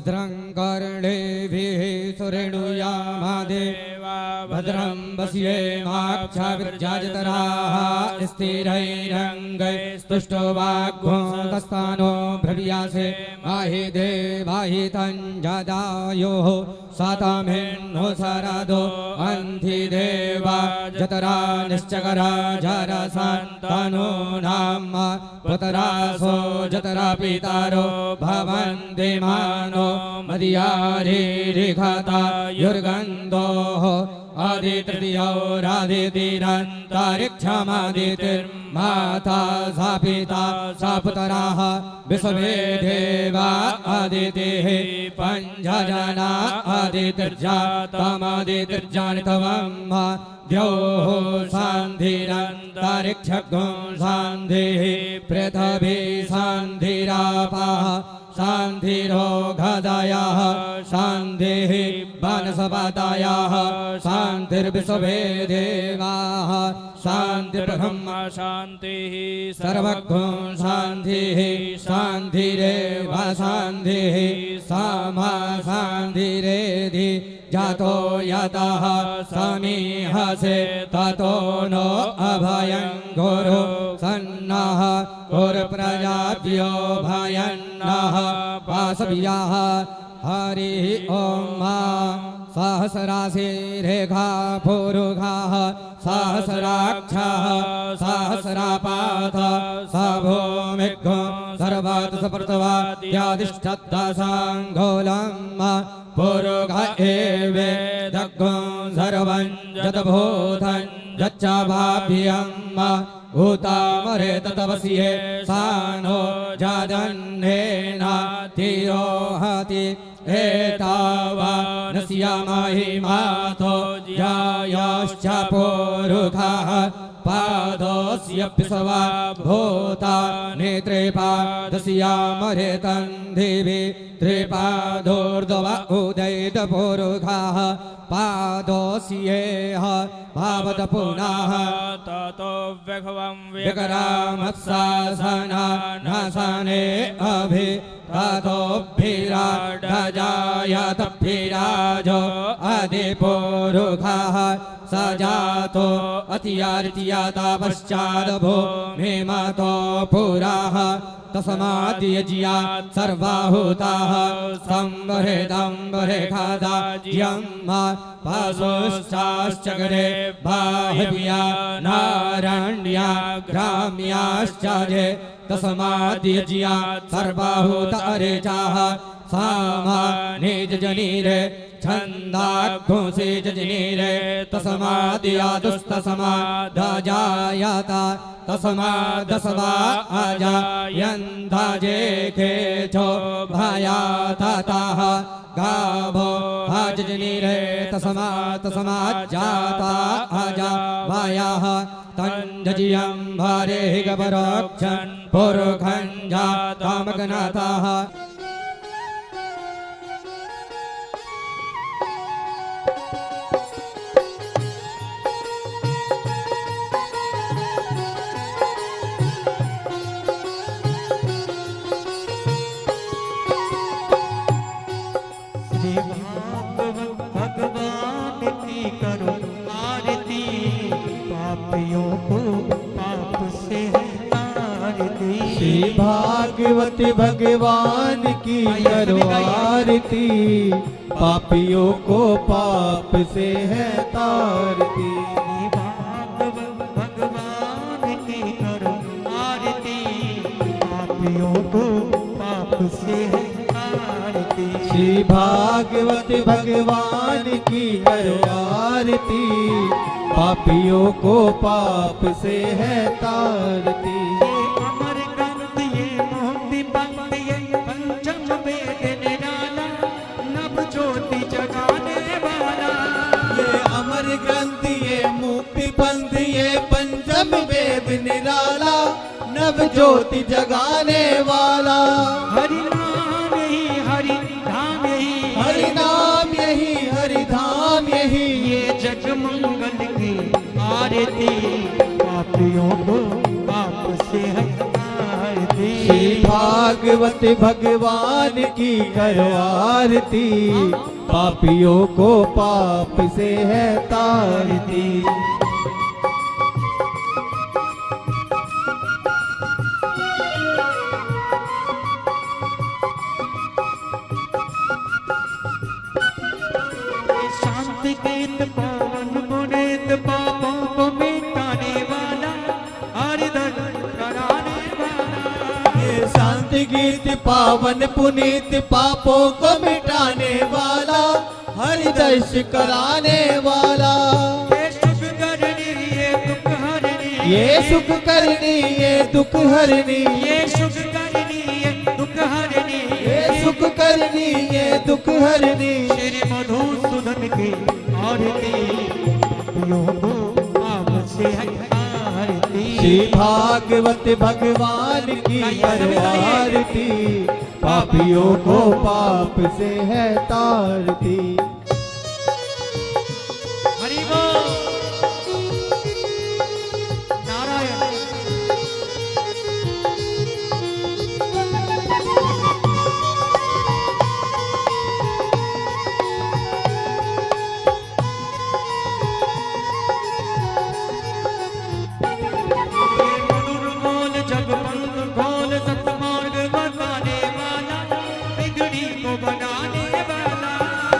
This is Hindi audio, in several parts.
भद्रं कर्णेभिः सुरेणुयामादेवा भद्रं पश्येमाक्षाभिर्जाजतराः स्थिरैरङ्गैस्तुष्टो वाग्भूतस्थानो भ्रव्यासे माहि देवाहि तञ्जदायोः सातामेन्नो सरदो अन्धिदेवा जतरा निश्चकरा जरसन्तानो नाम पुतरासो जतरा पितारो भवन्ति मानो मदियारिरिघता युर्गन्धोः आदितृतीयोरादितिरन्तरिक्षमादितिर्माता सा पिता सा पुतराः विश्वे देवा आदितिः पञ्चजना आदितिर्जातमदितिर्जानितवम् द्योः शान्तिरन्तरिक्षगो शान्तिः पृथिवी शान्तिरापः शान्तिरोगदयः शान्तिः वनस्पतयः शान्तिर्विश्वे देवाः शान्तिर्ब्रह्म शान्तिः सर्वगो शान्तिः शान्तिरेव शान्तिः सामा शान्तिरेधि जातो यतः समीहसे ततो नो अभयं गुरु सन्नः गुरुप्रजाभ्यो भयन्नः वासव्याः हरिः ॐ सहस्राशिरेखा पुरुषाः सहस्राक्षः सहस्रापातः स भूमिघ्नो सर्वात् सपर्तवाद्यादिष्टदशाङ्गोलम् पुरुष एवेदग्नो सर्वं यद्भूतं यच्च भाव्यम् उतामरे ततवस्ये सानो जादन्नेन तिरोहति एतावा नस्यामहि मातो ज्यायाश्च पुरुषाः पादोऽस्य पिसवा भूता नेत्रेपादस्यामरेतं दिवि त्रिपादोर्ध्व उदयितपुरुषाः पादोऽस्येह भावत पुनः ततो विभवं विकरामत्सासना नासने अभि ततोभिराडजायतभिराजो अधिपुरुषाः स जातो अतियारित्याता पश्चादभो मेमतो पुराः तस्माद्यज्यात् सर्वाहुताः संवरेदंवरे खादा ज्यम्मा पाशुश्चाश्चकरे बाह्व्या नारण्या ग्राम्याश्च ये तस्माद्यज्यात् सर्वाहुत अरेचाः सामाने जनीरे छन्दाघोषे जनीरे तस्माद्यादुस्तस्मादजायता तस्मादस्वा अजायन्धाजे खेचो भयातताः गावो हाजनीरे तस्माज्जाता अजा भयाः तञ्जजियं भारे गवरक्षन् पुरुखं जातामग्नाताः भगवान की करो आरती पापियों को पाप से तारती। श्री भागवती भगवान की करो आरती पापियों को पाप से है तारती। भगवान की करो आरती पापियों को पाप से है तारती। श्री भागवती भगवान की करो आरती पापियों को पाप से है तारती। अमर ग्रंथ ये मुक्ति पंथ ये पंचम वेद निराला नव ज्योति जगाने वाला। ये अमर ग्रंथ ये मुक्ति पंथ ये पंचम वेद निराला नव ज्योति जगाने वाला। हरि नाम यही हरि धाम यही हरि नाम यही हरि धाम यही ये जग मंगल की आरती पापियों को पाप से है तारती। श्री भाग भागवत भगवान की करो आरती, पापियों को पाप से है तारती। शांत गीत पवन पुनीत पापों को मिटाने वाला, हरिदर कराने वाला। ये शांत गीत पावन पुनीत पापों को मिटाने वाला, हरिदर्श कराने वाला। ये सुख करनी ये दुख हरनी, ये सुख करनी ये दुख हरनी, ये सुख करनी ये दुख हरनी, ये सुख करनी ये दुख हरनी। श्री मधुसूदन की आरती, पापियों को पाप से है आरती। श्री भागवत भगवान की करो आरती, पापियों को पाप से है तारती। हरि बोल नारायण। मधुर बोल जगपंथ खोल, सतमार्ग बताने वाला, बिगड़ी को बनाने वाला।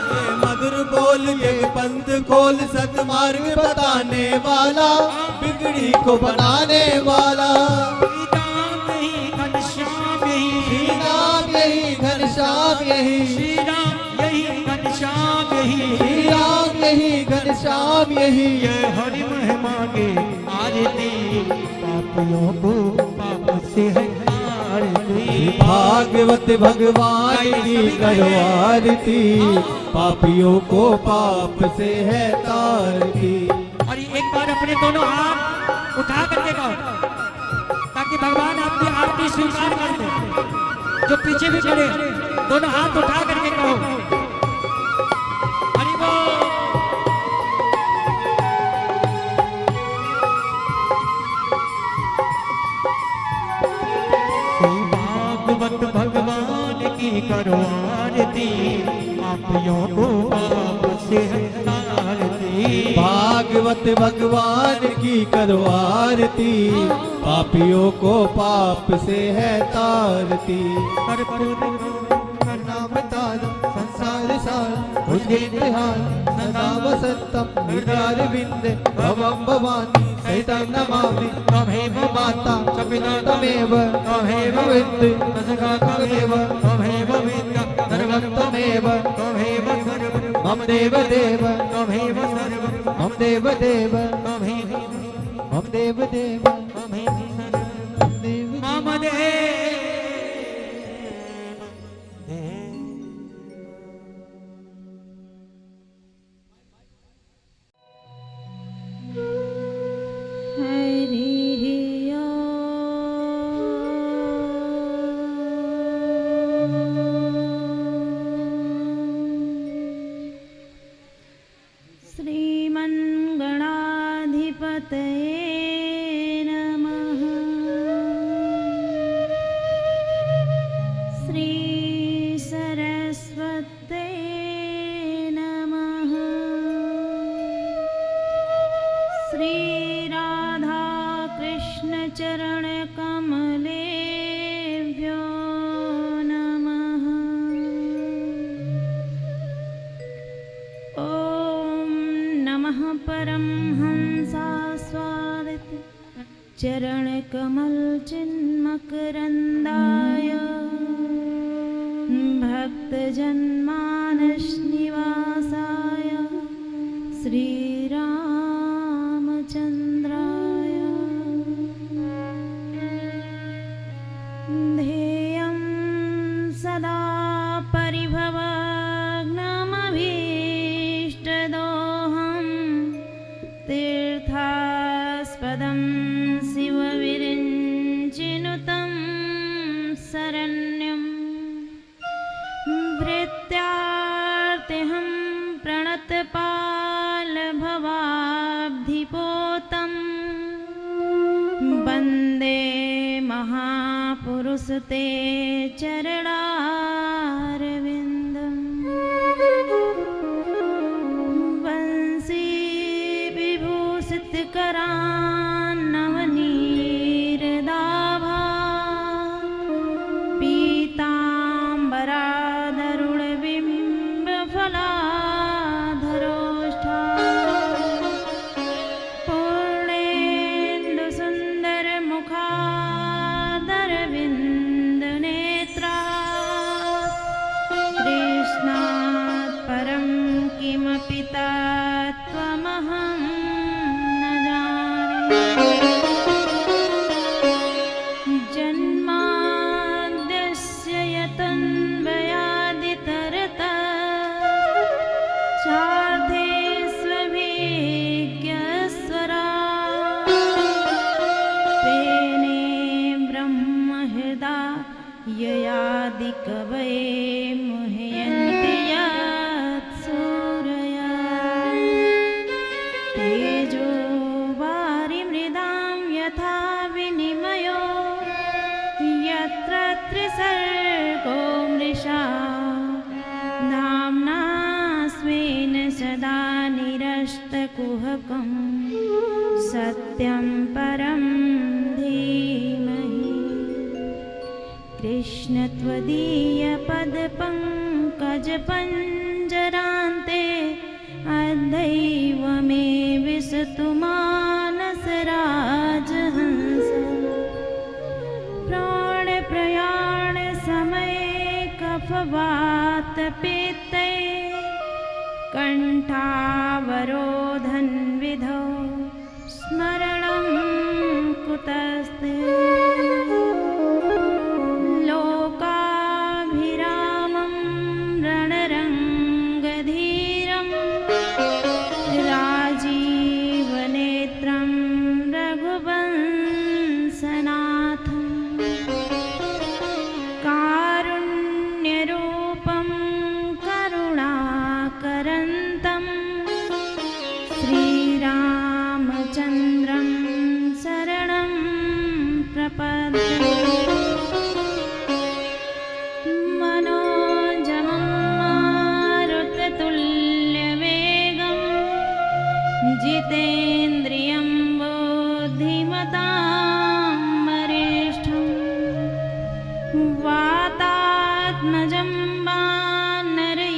ये मधुर बोल ये पंथ खोल, सतमार्ग बताने वाला, बिगड़ी को बनाने वाला। श्री राम यही घनश्याम यही, श्री राम यही श्री राम यही घनश्याम यही, श्री राम यही घनश्याम यही। ये हरि महिमा के आरती, पापियों को पाप से है आरती। भागवत भगवान की करो आरती, पापियों को पाप से है तारती। और एक बार अपने दोनों हाथ उठा करके गाओ, ताकि भगवान आपकी आरती स्वीकार कर दे। जो पीछे भी खड़े दोनों हाथ उठा करके कहो हरि बोल। भागवत भगवान की करो आरती, पापियों को पाप से है तारती। भागवत भगवान की करो आरती, पापियों को पाप से है तारती। नाम तारम संसार सार भुजे निहार, सदा वसंतम हृदय विंदे भवम भवानी सहितं नमामि। त्वमेव माता च पिता त्वमेव, त्वमेव विद्युत् तथा त्वमेव, त्वमेव विद्या सर्वं त्वमेव, त्वमेव सर्वं मम देव देव, त्वमेव सर्वं मम देव देव, त्वमेव मम देव देव, त्वमेव सर्वं मम देव। चरण कमल चिन्मकरंदाय भक्त जनमानस निवासाय श्री रामचंद्राय ध्येयं सदा परिभवग्नमभीष्टदोहं तीर्थास्पदं शिवविरिञ्चिनुतं शरण्यं भृत्यार्तिहं प्रणतपालभव महापुरुष ते चरणारविन्दम् वंशी विभूषितकरान्नवनीरदाभा पीताम्बरादरुणबिम्बफलाधरोष्ठा पूर्णेन्दुसुन्दरमुखादरविन्दनेत्रा कृष्णात् परं किमपि तत्त्वमहं न जाने जन्माद्यस्य यतन्वयादितरतः चार्धेष्वभिज्ञस्वरा तेने ब्रह्महृदाययादिकवये मुह्यन्ति यत्सूरया तेजो वारिमृदां यथा विनिमयो यत्र त्रिसर्गो मृषा नाम्ना स्वेन सदा निरस्तकुहकं सत्यं परं धीमहि कृष्ण त्वदीयपदपङ्कजपञ्जरान्ते अद्यैव मे विशतु मानसराजहंस प्राणप्रयाण समये कफवातपित्ते कण्ठावरोधन विधौ स्मरणं कुतस्ते लोकाभिरामं रणरङ्गधीरं राजीवनेत्रं रघुवंशनाथं कारुण्यरूपं करुणाकरन्तं श्रीरामचन्द्रं शरणं प्रपद्ये मनोजमं मारुततुल्यवेगं जितेन्द्रियं बुद्धिमतां वरिष्ठं वातात्मजं वानरयूथमुख्यं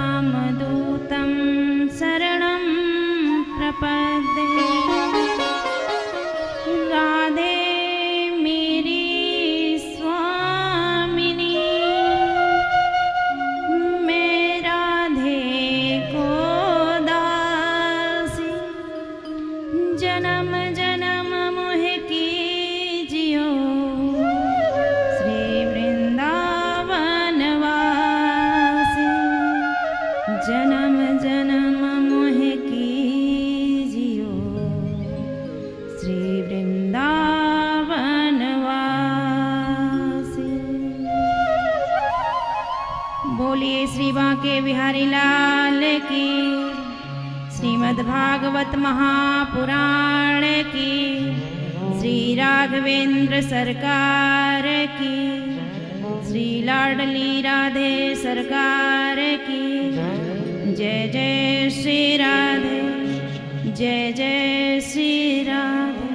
श्रीरामदूतं शरणं प्रपद्ये राधे मेरी स्वामिनी मैं राधे को दासी जन्म जन्म मोह कीजियो श्री वृंदावनवासी जन्म जन्म मोह कीजियो श्री वृंदावनवासी। बोलिए श्री बांके बिहारी लाल की, श्रीमद्भागवत महापुराण की, श्री राघवेंद्र सरकार की, श्री लाडली राधे सरकार की। जय जय श्री राधे, जय जय श्री राधे,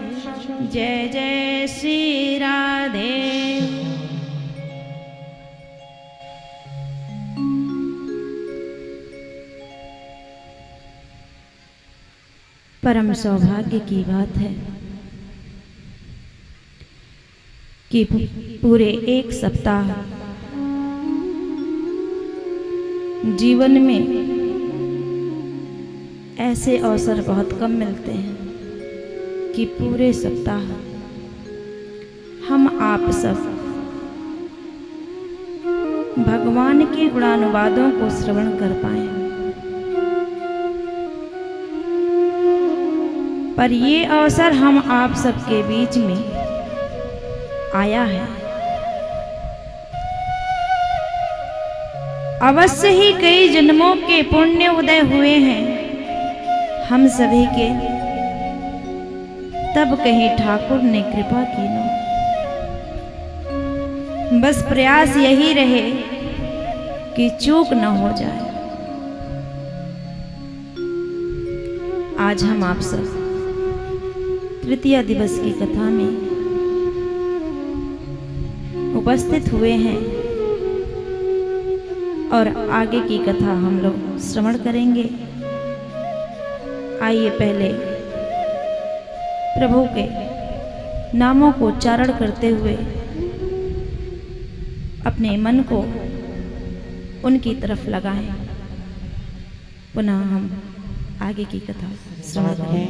जय जय श्री राधे। परम सौभाग्य की बात है कि पूरे एक सप्ताह जीवन में ऐसे अवसर बहुत कम मिलते हैं कि पूरे सप्ताह हम आप सब भगवान के गुणानुवादों को श्रवण कर पाए। पर ये अवसर हम आप सबके बीच में आया है। अवश्य ही कई जन्मों के पुण्य उदय हुए हैं हम सभी के, तब कहीं ठाकुर ने कृपा की नो। बस प्रयास यही रहे कि चूक न हो जाए। आज हम आप सब तृतीया दिवस की कथा में उपस्थित हुए हैं और आगे की कथा हम लोग श्रवण करेंगे। आइए पहले प्रभु के नामों को उच्चारण करते हुए अपने मन को उनकी तरफ लगाएं। पुनः हम आगे की कथा श्रवण करेंगे।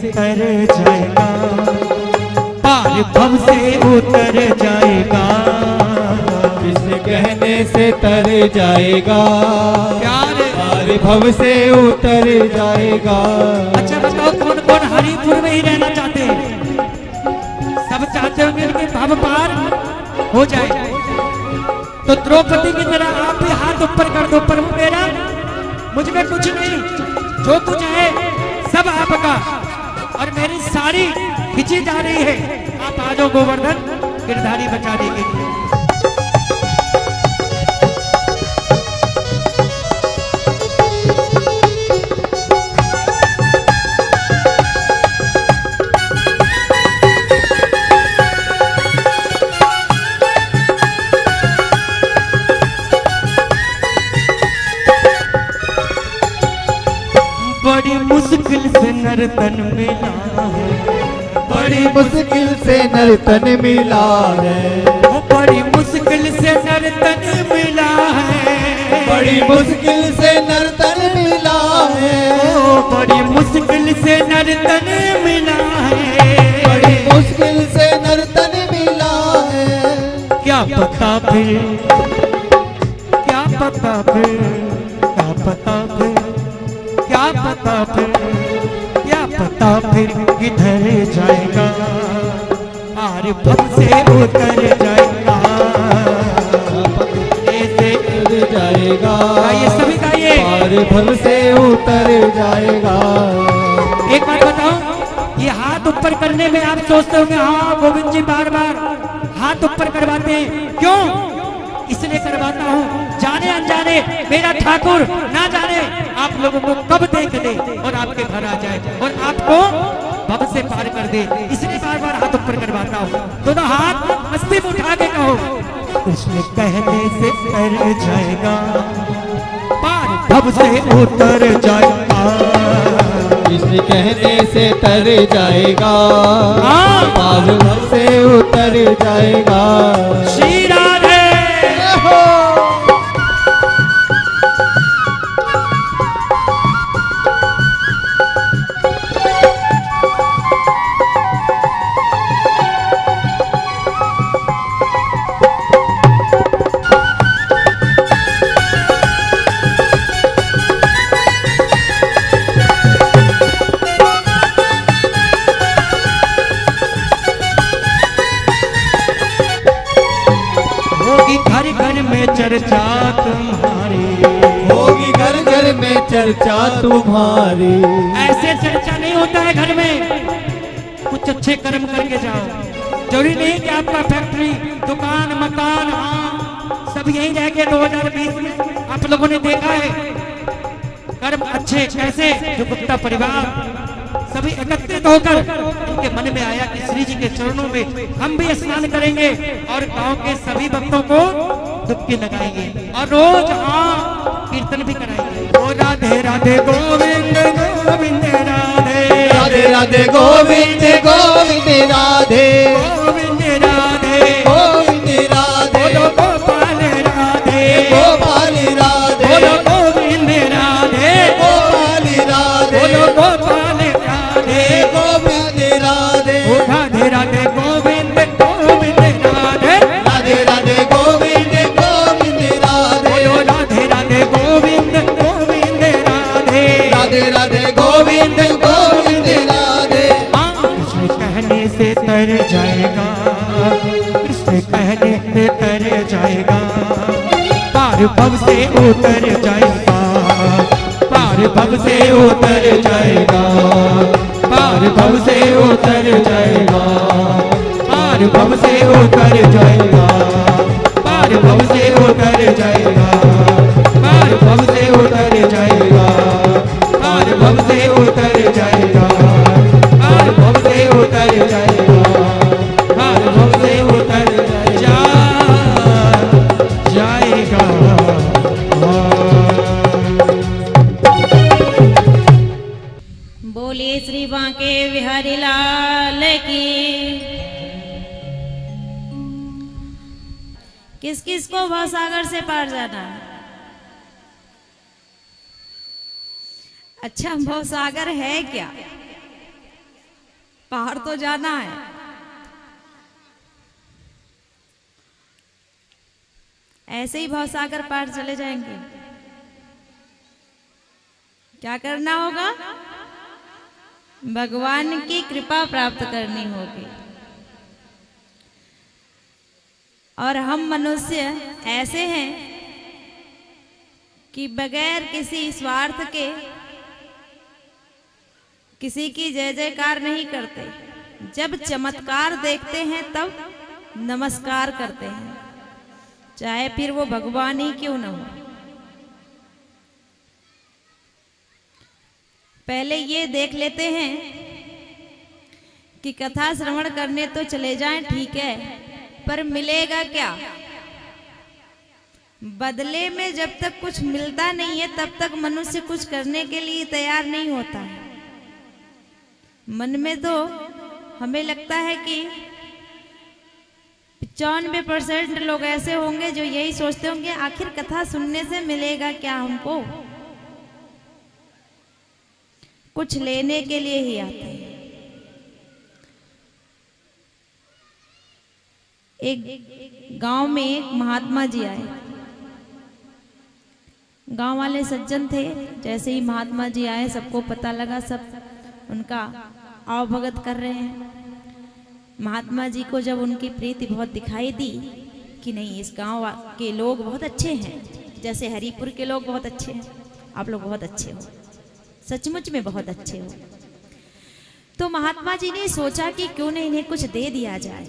तर जाएगा, पार भव से उतर जाएगा। किस कहने से तर जाएगा, पार भव से उतर जाएगा। अच्छा बताओ कौन कौन हरिपुर में ही रहना चाहते हैं? सब चाहते होंगे कि भव पार हो जाए। तो द्रौपदी की तरह आप भी हाथ ऊपर कर दो, प्रभु मेरा मुझ में कुछ नहीं, जो कुछ है सब आपका, और मेरी साड़ी खिंची जा रही है। आप आ जाओ गोवर्धन गिरधारी बचाने के लिए। बड़ी मुश्किल से नर्तन मिला है, बड़ी मुश्किल से नर्तन मिला है। बड़ी मुश्किल से नर्तन मिला है, बड़ी मुश्किल से नर्तन मिला है। बड़ी मुश्किल से नर्तन मिला है, बड़ी मुश्किल से नर्तन मिला है। क्या पता फिर, क्या पता फिर, क्या पता फिर, क्या पता फिर, क्या पता फिर किधर जाएगा, पार भव से उतर जाएगा। ऐसे उतर जाएगा, गाइए सभी गाइए, पार भव से उतर जाएगा। एक बात बताओ, ये हाथ ऊपर करने में आप सोचते होंगे हाँ गोविंद जी बार बार हाथ ऊपर करवाते हैं, क्यों? इसलिए करवाता हूँ जाने अनजाने मेरा ठाकुर ना जाने आप लोगों को कब देख ले और आपके घर आ जाए और आपको भव से पार कर दे, इसलिए बार बार हाथ ऊपर करवाता हूँ। दोनों हाथ मस्ती में उठा के कहो, कृष्ण कहने से कर जाएगा, पार भव से उतर जाएगा। कृष्ण कहने से तर जाएगा, पार भव से उतर जाएगा। श्री राधे। चर्चा तुम्हारी होगी, घर घर में चर्चा तुम्हारी। ऐसे चर्चा नहीं होता है घर में, कुछ अच्छे कर्म करके जाओ। जरूरी नहीं कि आपका फैक्ट्री दुकान मकान हाँ सब यही रह गए। 2020 में आप लोगों ने देखा है कर्म अच्छे कैसे, जो गुप्ता परिवार सभी एकत्रित होकर उनके मन में आया कि श्री जी के चरणों में हम भी स्नान करेंगे और गांव के सभी भक्तों को डुबकी लगाएंगे और रोज हाँ कीर्तन भी कराएंगे। ओ राधे राधे गोविंद गोविंद राधे, राधे राधे गोविंद गोविंद राधे, गोविंद राधे गोविंद राधे, बोलो गोपाल राधे, गोपाल राधे, बोलो गोविंद राधे, गोपाल राधे, बोलो गोपाल राधे, गोविंद राधे। पार भव से उतर जाएगा, पार भव से उतर जाएगा, पार भव से उतर जाएगा, पार भव से उतर जाएगा, पार भव से उतर जाएगा, पार भव से उतर जाएगा, पार भव से उतर जाएगा, पार भव से उतर जाएगा, पार भव से उतर जाएगा। बोलिए श्री बांके बिहारी लाल की। किस किस को भवसागर से पार जाना है? अच्छा, भवसागर है क्या? पार तो जाना है। ऐसे ही भवसागर पार चले जाएंगे? क्या करना होगा? भगवान की कृपा प्राप्त करनी होगी। और हम मनुष्य ऐसे हैं कि बगैर किसी स्वार्थ के किसी की जय जयकार नहीं करते। जब चमत्कार देखते हैं तब नमस्कार करते हैं, चाहे फिर वो भगवान ही क्यों न हो। पहले ये देख लेते हैं कि कथा श्रवण करने तो चले जाएं, ठीक है, पर मिलेगा क्या? बदले में जब तक कुछ मिलता नहीं है तब तक मनुष्य कुछ करने के लिए तैयार नहीं होता है। मन में तो हमें लगता है कि 95% लोग ऐसे होंगे जो यही सोचते होंगे, आखिर कथा सुनने से मिलेगा क्या हमको? कुछ लेने के लिए ही आते हैं। एक गांव में एक महात्मा जी आए। गांव वाले सज्जन थे। जैसे ही महात्मा जी आए सबको पता लगा, सब उनका आवभगत कर रहे हैं। महात्मा जी को जब उनकी प्रीति बहुत दिखाई दी कि नहीं, इस गांव के लोग बहुत अच्छे हैं, जैसे हरिपुर के लोग बहुत अच्छे हैं, आप लोग बहुत अच्छे हो, सचमुच में बहुत अच्छे हो, तो महात्मा जी ने सोचा कि क्यों न इन्हें कुछ दे दिया जाए।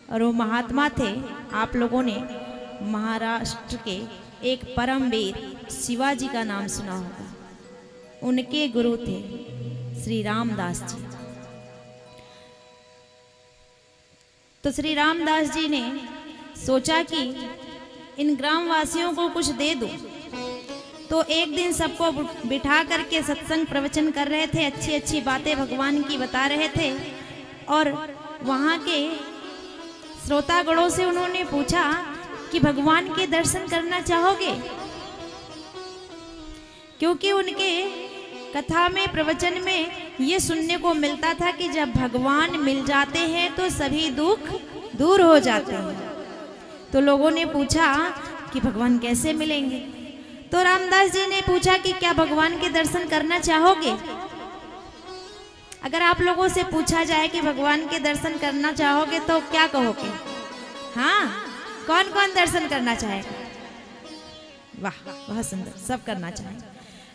और वो महात्मा थे, आप लोगों ने महाराष्ट्र के एक परमवीर शिवाजी का नाम सुना होगा। उनके गुरु थे श्री रामदास जी। तो श्री रामदास जी ने सोचा कि इन ग्रामवासियों को कुछ दे दूं। तो एक दिन सबको बिठा करके सत्संग प्रवचन कर रहे थे, अच्छी अच्छी बातें भगवान की बता रहे थे। और वहाँ के श्रोतागणों से उन्होंने पूछा कि भगवान के दर्शन करना चाहोगे? क्योंकि उनके कथा में, प्रवचन में ये सुनने को मिलता था कि जब भगवान मिल जाते हैं तो सभी दुख दूर हो जाते हैं। तो लोगों ने पूछा कि भगवान कैसे मिलेंगे? तो रामदास जी ने पूछा कि क्या भगवान के दर्शन करना चाहोगे? अगर आप लोगों से पूछा जाए कि भगवान के दर्शन करना चाहोगे तो क्या कहोगे? हाँ, कौन कौन दर्शन करना चाहेगा? वाह, बहुत सुंदर, सब करना चाहेंगे।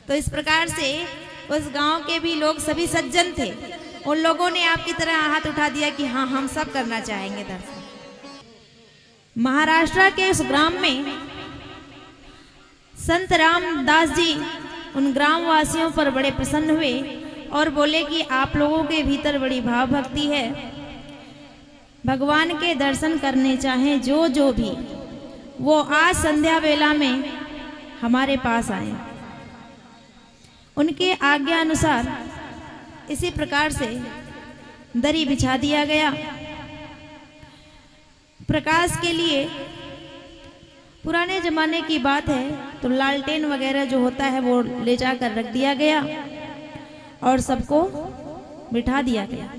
तो इस प्रकार से उस गांव के भी लोग सभी सज्जन थे। उन लोगों ने आपकी तरह हाथ उठा दिया कि हाँ, हम सब करना चाहेंगे दर्शन। महाराष्ट्र के उस ग्राम में संत रामदास जी उन ग्रामवासियों पर बड़े प्रसन्न हुए और बोले कि आप लोगों के भीतर बड़ी भाव भक्ति है, भगवान के दर्शन करने चाहें जो भी, वो आज संध्या वेला में हमारे पास आए। उनके आज्ञा अनुसार इसी प्रकार से दरी बिछा दिया गया। प्रकाश के लिए पुराने जमाने की बात है तो लालटेन वगैरह जो होता है वो ले जाकर रख दिया गया और सबको बिठा दिया गया।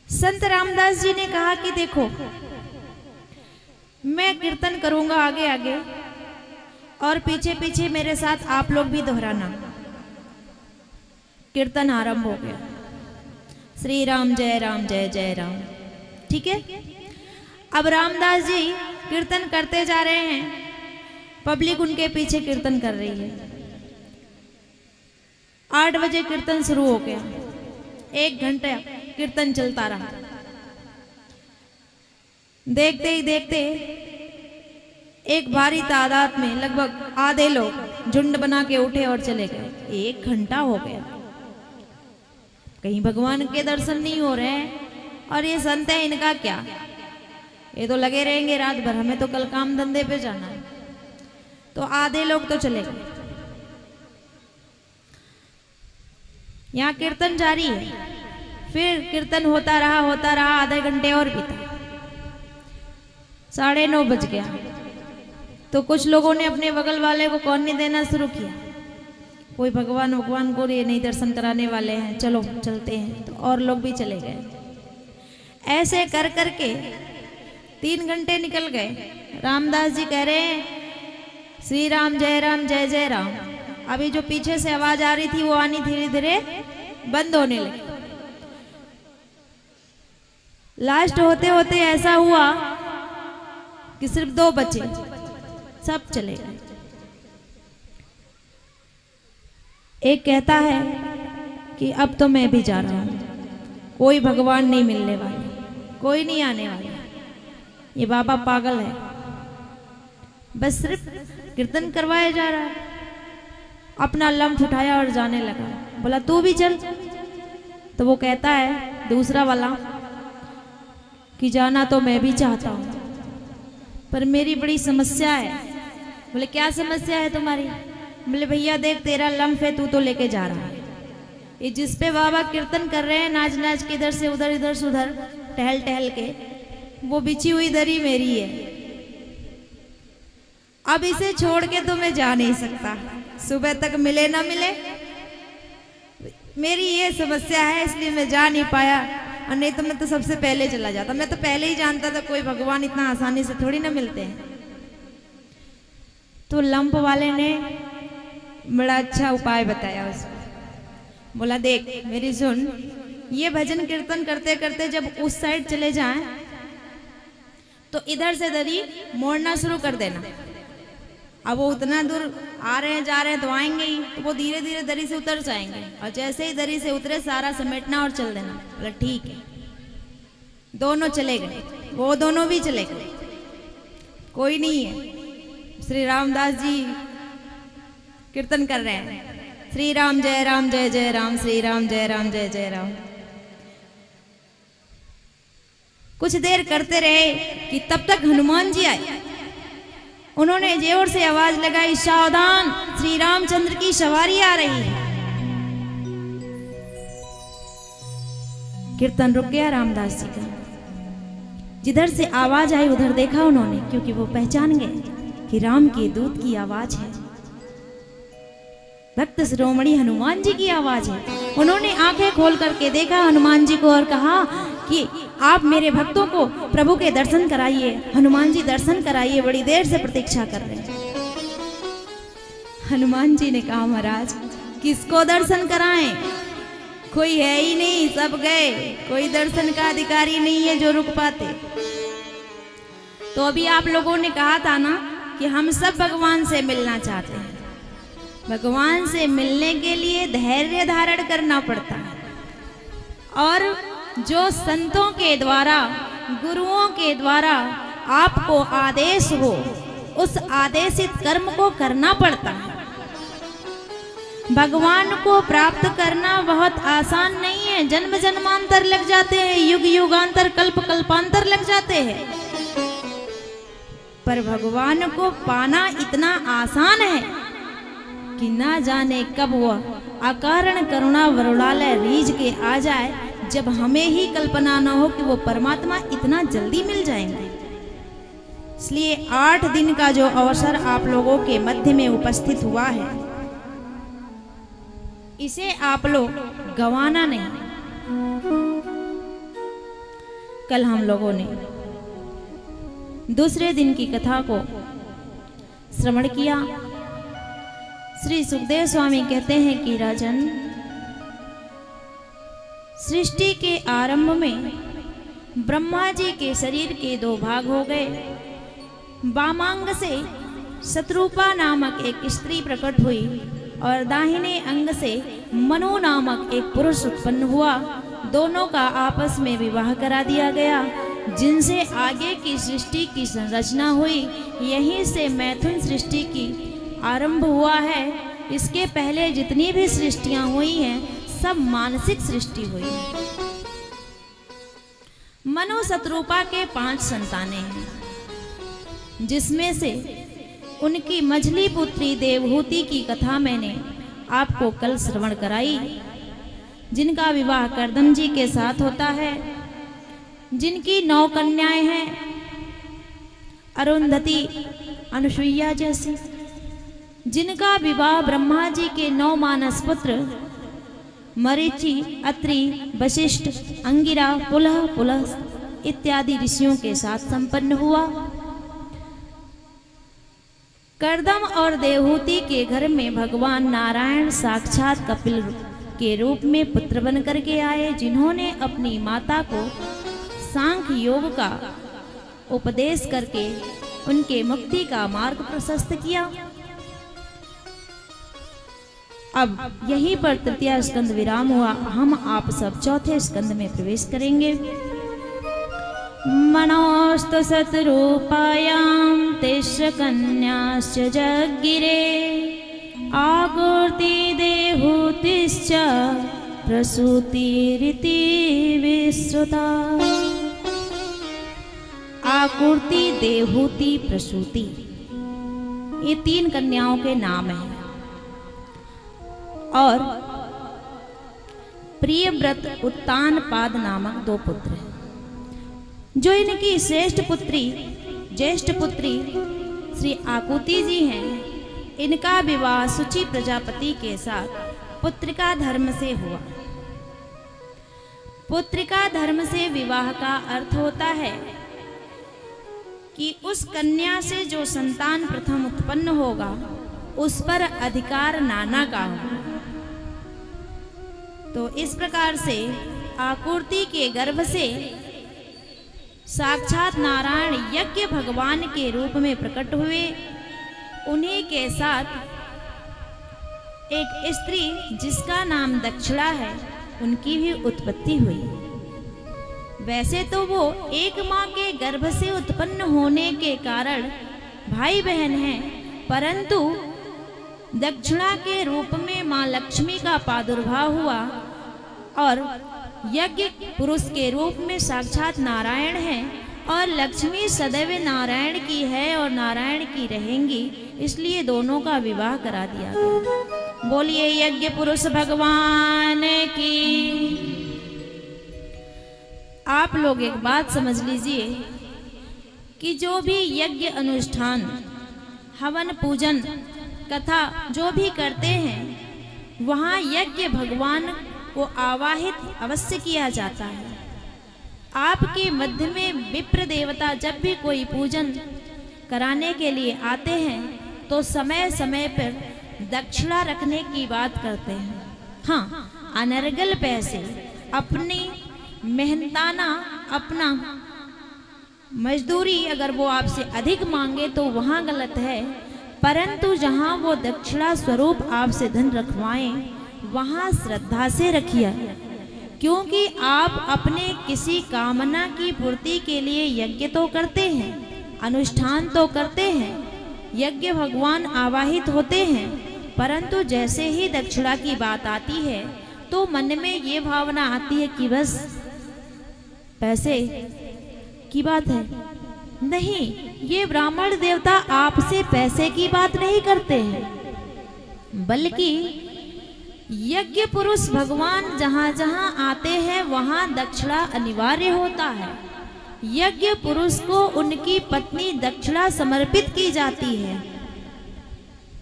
संत रामदास जी ने कहा कि देखो, मैं कीर्तन करूंगा आगे आगे और पीछे पीछे मेरे साथ आप लोग भी दोहराना। कीर्तन आरंभ हो गया। श्री राम जय राम जय जय राम। ठीक है। अब रामदास जी कीर्तन करते जा रहे हैं पब्लिक उनके पीछे कीर्तन कर रही है। 8 बजे कीर्तन शुरू हो गया, 1 घंटा कीर्तन चलता रहा। देखते ही देखते एक भारी तादाद में लगभग आधे लोग झुंड बना के उठे और चले गए। 1 घंटा हो गया, कहीं भगवान के दर्शन नहीं हो रहे हैं। और ये संत है, इनका क्या, ये तो लगे रहेंगे रात भर, हमें तो कल काम धंधे पे जाना है। तो आधे लोग तो चले गए। यहाँ कीर्तन जारी है, फिर कीर्तन होता रहा, आधे घंटे और बीता, 9:30 बज गया। तो कुछ लोगों ने अपने बगल वाले को कौन नहीं देना शुरू किया, कोई भगवान को ये नहीं दर्शन कराने वाले हैं, चलो चलते हैं। तो और लोग भी चले गए। ऐसे कर करके 3 घंटे निकल गए। रामदास जी कह रहे हैं श्री राम जय जय राम। अभी जो पीछे से आवाज आ रही थी वो आनी धीरे धीरे बंद होने लगी। लास्ट होते होते ऐसा हुआ कि सिर्फ 2 बचे, सब चले गए। एक कहता है कि अब तो मैं भी जा रहा हूं, कोई भगवान नहीं मिलने वाले, कोई नहीं आने वाला, ये बाबा पागल है, बस सिर्फ कीर्तन करवाया जा रहा है। अपना लम्फ उठाया और जाने लगा। बोला तू भी चल। तो वो कहता है दूसरा वाला कि जाना तो मैं भी चाहता हूं, पर मेरी बड़ी समस्या है। बोले क्या समस्या है तुम्हारी? बोले भैया देख तेरा लम्फ है, तू तो लेके जा रहा है, ये जिस पे बाबा कीर्तन कर रहे हैं नाच नाच के इधर से उधर से उधर टहल टहल के, वो बिछी हुई दरी मेरी है। अब इसे छोड़ के तो मैं जा नहीं सकता, सुबह तक मिले ना मिले, मेरी ये समस्या है, इसलिए मैं जा नहीं पाया। और नहीं तो मैं तो सबसे पहले चला जाता, मैं तो पहले ही जानता था कोई भगवान इतना आसानी से थोड़ी ना मिलते हैं। तो लंप वाले ने बड़ा अच्छा उपाय बताया उसको। बोला देख मेरी सुन, ये भजन कीर्तन करते करते जब उस साइड चले जाएं तो इधर से दरी मोड़ना शुरू कर देना। अब वो उतना दूर आ रहे हैं जा रहे हैं तो आएंगे ही, तो वो धीरे धीरे दरी से उतर जाएंगे, और जैसे ही दरी से उतरे सारा समेटना और चल देना। बोला ठीक है। दोनों चले गए, वो दोनों भी चले गए, कोई नहीं है। श्री रामदास जी कीर्तन कर रहे हैं, श्री राम जय जय राम, श्री राम जय जय राम। कुछ देर करते रहे कि तब तक हनुमान जी आए। उन्होंने जोर से आवाज लगाई, सावधान श्री रामचंद्र की सवारी आ रही है। कीर्तन रुक गया रामदास जी का। जिधर से आवाज आई उधर देखा उन्होंने, क्योंकि वो पहचान गए कि राम के दूत की आवाज है, भक्त शिरोमणि हनुमान जी की आवाज है। उन्होंने आंखें खोल करके देखा हनुमान जी को और कहा कि आप मेरे भक्तों को प्रभु के दर्शन कराइए। हनुमान जी दर्शन कराइए, बड़ी देर से प्रतीक्षा कर रहे हैं। हनुमान जी ने कहा महाराज किसको दर्शन कराएं, कोई है ही नहीं, सब गए, कोई दर्शन का अधिकारी नहीं है जो रुक पाते। तो अभी आप लोगों ने कहा था ना कि हम सब भगवान से मिलना चाहते हैं। भगवान से मिलने के लिए धैर्य धारण करना पड़ता है, और जो संतों के द्वारा गुरुओं के द्वारा आपको आदेश हो उस आदेशित कर्म को करना पड़ता है। भगवान को प्राप्त करना बहुत आसान नहीं है, जन्म जन्मांतर लग जाते हैं, युग युगांतर कल्प कल्पांतर लग जाते हैं, पर भगवान को पाना इतना आसान है कि ना जाने कब वह अकारण करुणा वरुणालय रीझ के आ जाए, जब हमें ही कल्पना न हो कि वो परमात्मा इतना जल्दी मिल जाएंगे। इसलिए 8 दिन का जो अवसर आप लोगों के मध्य में उपस्थित हुआ है, इसे आप लोग गंवाना नहीं। कल हम लोगों ने दूसरे दिन की कथा को श्रवण किया। श्री सुखदेव स्वामी कहते हैं कि राजन, सृष्टि के आरंभ में ब्रह्मा जी के शरीर के 2 भाग हो गए। वामांग से शत्रुपा नामक एक स्त्री प्रकट हुई और दाहिने अंग से मनु नामक एक पुरुष उत्पन्न हुआ। दोनों का आपस में विवाह करा दिया गया, जिनसे आगे की सृष्टि की संरचना हुई। यहीं से मैथुन सृष्टि की आरंभ हुआ है। इसके पहले जितनी भी सृष्टियां हुई हैं सब मानसिक सृष्टि हुई है। मनु शत्रुपा के 5 संतानें हैं, जिसमें से उनकी मझली पुत्री देवहूति की कथा मैंने आपको कल श्रवण कराई, जिनका विवाह कर्दम जी के साथ होता है, जिनकी 9 कन्याएं हैं, अरुंधति, अनुसुईया जैसी, जिनका विवाह ब्रह्मा जी के 9 मानस पुत्र मरीचि, अत्रि, वशिष्ठ, अंगिरा, पुलह, पुलह इत्यादि ऋषियों के साथ संपन्न हुआ। कर्दम और देवहूति के घर में भगवान नारायण साक्षात कपिल के रूप में पुत्र बन करके आए, जिन्होंने अपनी माता को सांख्य योग का उपदेश करके उनके मुक्ति का मार्ग प्रशस्त किया। अब यहीं पर तृतीय स्कंद विराम हुआ। हम आप सब चौथे स्कंद में प्रवेश करेंगे। मनोस्तु शतरूपायां तिस्र कन्याश्च जगिरे आकृति देहूतिश्च प्रसूतिरिति विश्रुता। आकृति, देहूति, प्रसूति, ये 3 कन्याओं के नाम हैं। और प्रियव्रत, उत्तानपाद नामक 2 पुत्र हैं। जो इनकी श्रेष्ठ पुत्री, ज्येष्ठ पुत्री श्री आकुति जी हैं, इनका विवाह सुचि प्रजापति के साथ पुत्रिका धर्म से हुआ। पुत्रिका धर्म से विवाह का अर्थ होता है कि उस कन्या से जो संतान प्रथम उत्पन्न होगा उस पर अधिकार नाना का होगा। तो इस प्रकार से आकुति के गर्भ से साक्षात नारायण यज्ञ भगवान के रूप में प्रकट हुए। उन्हीं के साथ एक स्त्री जिसका नाम दक्षिणा है, उनकी भी उत्पत्ति हुई। वैसे तो वो एक माँ के गर्भ से उत्पन्न होने के कारण भाई बहन हैं, परंतु दक्षिणा के रूप में माँ लक्ष्मी का प्रादुर्भाव हुआ और यज्ञ पुरुष के रूप में साक्षात नारायण है और लक्ष्मी सदैव नारायण की है और नारायण की रहेंगी, इसलिए दोनों का विवाह करा दिया गया। बोलिए यज्ञ पुरुष भगवान की। आप लोग एक बात समझ लीजिए कि जो भी यज्ञ अनुष्ठान, हवन, पूजन, कथा जो भी करते हैं, वहाँ यज्ञ भगवान को आवाहित अवश्य किया जाता है। आपके मध्य में विप्र देवता जब भी कोई पूजन कराने के लिए आते हैं तो समय समय पर दक्षिणा रखने की बात करते हैं। हाँ, अनर्गल पैसे, अपनी मेहनताना, अपना मजदूरी अगर वो आपसे अधिक मांगे तो वहाँ गलत है, परंतु जहाँ वो दक्षिणा स्वरूप आपसे धन रखवाएं वहाँ श्रद्धा से रखिए, क्योंकि आप अपने किसी कामना की पूर्ति के लिए यज्ञ तो करते हैं, अनुष्ठान तो करते हैं, यज्ञ भगवान आवाहित होते हैं, परंतु जैसे ही दक्षिणा की बात आती है तो मन में ये भावना आती है कि बस पैसे की बात है। नहीं, ये ब्राह्मण देवता आपसे पैसे की बात नहीं करते हैं, बल्कि यज्ञ पुरुष भगवान जहाँ जहाँ आते हैं वहाँ दक्षिणा अनिवार्य होता है। यज्ञ पुरुष को उनकी पत्नी दक्षिणा समर्पित की जाती है,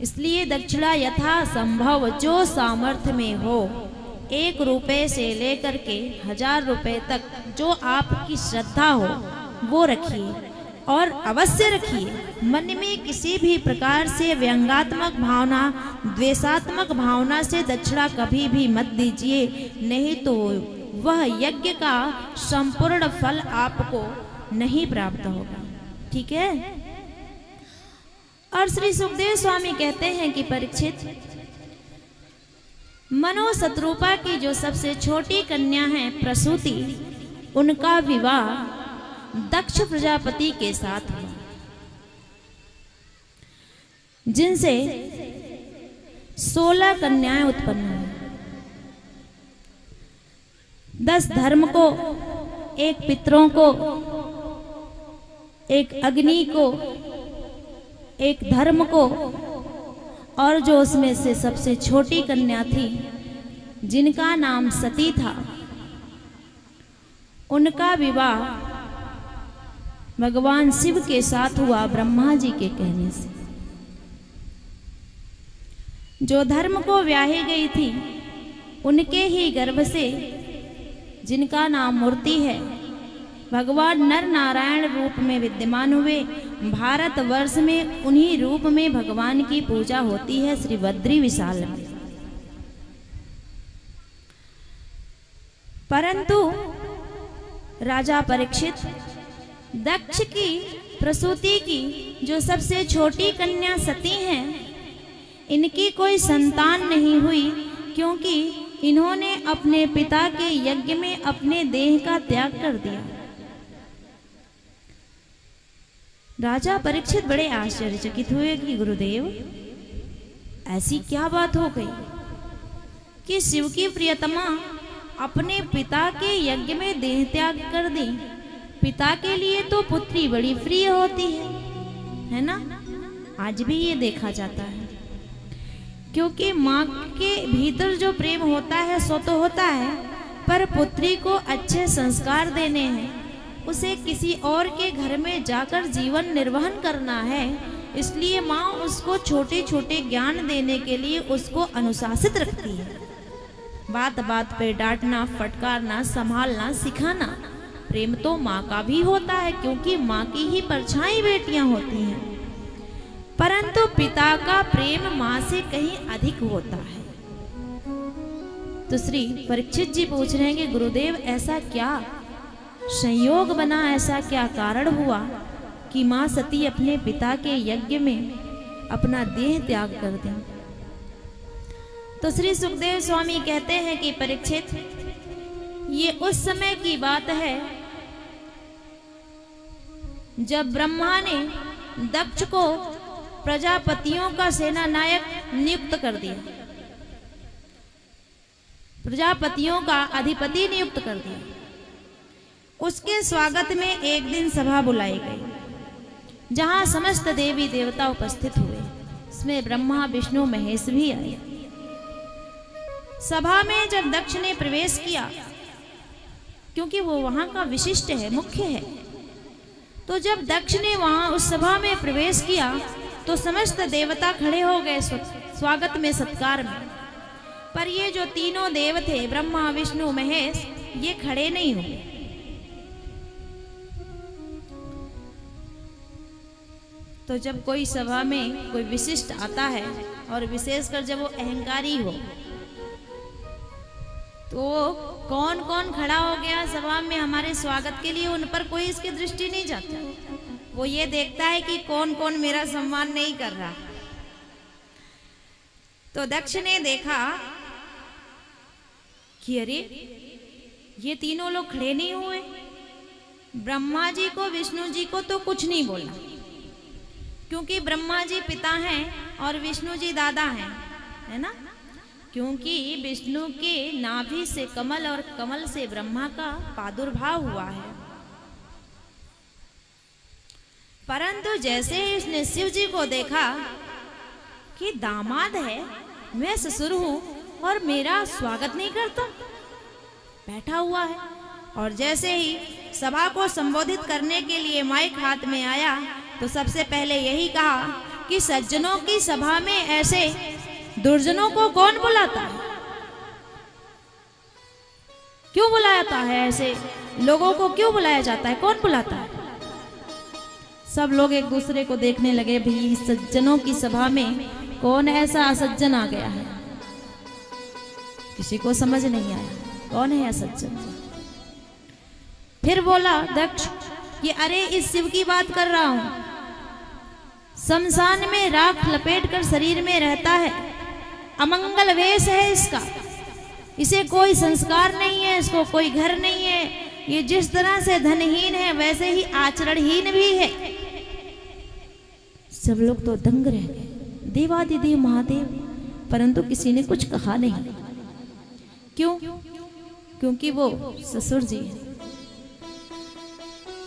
इसलिए दक्षिणा यथा संभव जो सामर्थ्य में हो, 1 रुपए से लेकर के 1000 रुपए तक जो आपकी श्रद्धा हो वो रखिए और अवश्य रखिए। मन में किसी भी प्रकार से व्यंगात्मक भावना, द्वेषात्मक भावना से दक्षिणा कभी भी मत दीजिए, नहीं तो वह यज्ञ का संपूर्ण फल आपको नहीं प्राप्त होगा। ठीक है। और श्री सुखदेव स्वामी कहते हैं कि परीक्षित, मनो शत्रुपा की जो सबसे छोटी कन्या है प्रसूति, उनका विवाह दक्ष प्रजापति के साथ हुआ, जिनसे 16 कन्याएं उत्पन्न हुई। 10 धर्म को, एक पितरों को, एक अग्नि को, एक धर्म को, और जो उसमें से सबसे छोटी कन्या थी जिनका नाम सती था, उनका विवाह भगवान शिव के साथ हुआ ब्रह्मा जी के कहने से। जो धर्म को ब्याही गई थी उनके ही गर्भ से, जिनका नाम मूर्ति है, भगवान नर नारायण रूप में विद्यमान हुए। भारतवर्ष में उन्हीं रूप में भगवान की पूजा होती है श्री बद्री विशाल में। परंतु राजा परीक्षित, दक्ष की प्रसूति की जो सबसे छोटी कन्या सती हैं, इनकी कोई संतान नहीं हुई, क्योंकि इन्होंने अपने पिता के यज्ञ में अपने देह का त्याग कर दिया। राजा परीक्षित बड़े आश्चर्यचकित हुए कि गुरुदेव, ऐसी क्या बात हो गई कि शिव की प्रियतमा अपने पिता के यज्ञ में देह त्याग कर दी। पिता के लिए तो पुत्री बड़ी प्रिय होती है ना? आज भी ये देखा जाता है, क्योंकि माँ के भीतर जो प्रेम होता है सो तो होता है, पर पुत्री को अच्छे संस्कार देने हैं, उसे किसी और के घर में जाकर जीवन निर्वहन करना है, इसलिए माँ उसको छोटे छोटे ज्ञान देने के लिए उसको अनुशासित रखती है। बात बात पे डांटना, फटकारना, संभालना, सिखाना, प्रेम तो माँ का भी होता है, क्योंकि माँ की ही परछाई बेटियां होती हैं। परंतु पिता का प्रेम माँ से कहीं अधिक होता है। तो श्री परीक्षित जी पूछ रहे हैं कि गुरुदेव, ऐसा क्या संयोग बना, ऐसा क्या कारण हुआ कि माँ सती अपने पिता के यज्ञ में अपना देह त्याग कर दें? तो श्री सुखदेव स्वामी कहते हैं कि परीक्षित, ये उस समय की बात है जब ब्रह्मा ने दक्ष को प्रजापतियों का सेना नायक नियुक्त कर दिया, प्रजापतियों का अधिपति नियुक्त कर दिया। उसके स्वागत में एक दिन सभा बुलाई गई, जहां समस्त देवी देवता उपस्थित हुए। इसमें ब्रह्मा, विष्णु, महेश भी आए। सभा में जब दक्ष ने प्रवेश किया, क्योंकि वो वहां का विशिष्ट है, मुख्य है, तो जब दक्ष ने वहां उस सभा में प्रवेश किया तो समस्त देवता खड़े हो गए स्वागत में, सत्कार में। पर ये जो तीनों देव थे, ब्रह्मा, विष्णु, महेश, ये खड़े नहीं हुए। तो जब कोई सभा में कोई विशिष्ट आता है, और विशेषकर जब वो अहंकारी हो, तो कौन कौन खड़ा हो गया सभा में हमारे स्वागत के लिए, उन पर कोई इसकी दृष्टि नहीं जाता। वो ये देखता है कि कौन कौन मेरा सम्मान नहीं कर रहा। तो दक्ष ने देखा कि अरे, ये तीनों लोग खड़े नहीं हुए। ब्रह्मा जी को, विष्णु जी को तो कुछ नहीं बोला, क्योंकि ब्रह्मा जी पिता हैं और विष्णु जी दादा हैं, है ना? क्योंकि विष्णु के नाभि से कमल और कमल से ब्रह्मा का प्रादुर्भाव हुआ है। परंतु जैसे ही उसने शिव जी को देखा कि दामाद है, मैं ससुर हूं और मेरा स्वागत नहीं करता, बैठा हुआ है, और जैसे ही सभा को संबोधित करने के लिए माइक हाथ में आया, तो सबसे पहले यही कहा कि सज्जनों की सभा में ऐसे दुर्जनों को कौन बुलाता है? क्यों बुलाता है? ऐसे लोगों को क्यों बुलाया जाता है? कौन बुलाता है? सब लोग एक दूसरे को देखने लगे, भाई सज्जनों की सभा में कौन ऐसा असज्जन आ गया है? किसी को समझ नहीं आया कौन है असज्जन। फिर बोला दक्ष, ये अरे इस शिव की बात कर रहा हूं। शमशान में राख लपेटकर शरीर में रहता है, अमंगल वेश है इसका, इसे कोई संस्कार नहीं है, इसको कोई घर नहीं है, ये जिस तरह से धनहीन है वैसे ही आचरणहीन भी है। सब लोग तो दंग रह गए, देवादिदेव महादेव, परंतु किसी ने कुछ कहा नहीं। क्यों? क्योंकि वो ससुर जी है।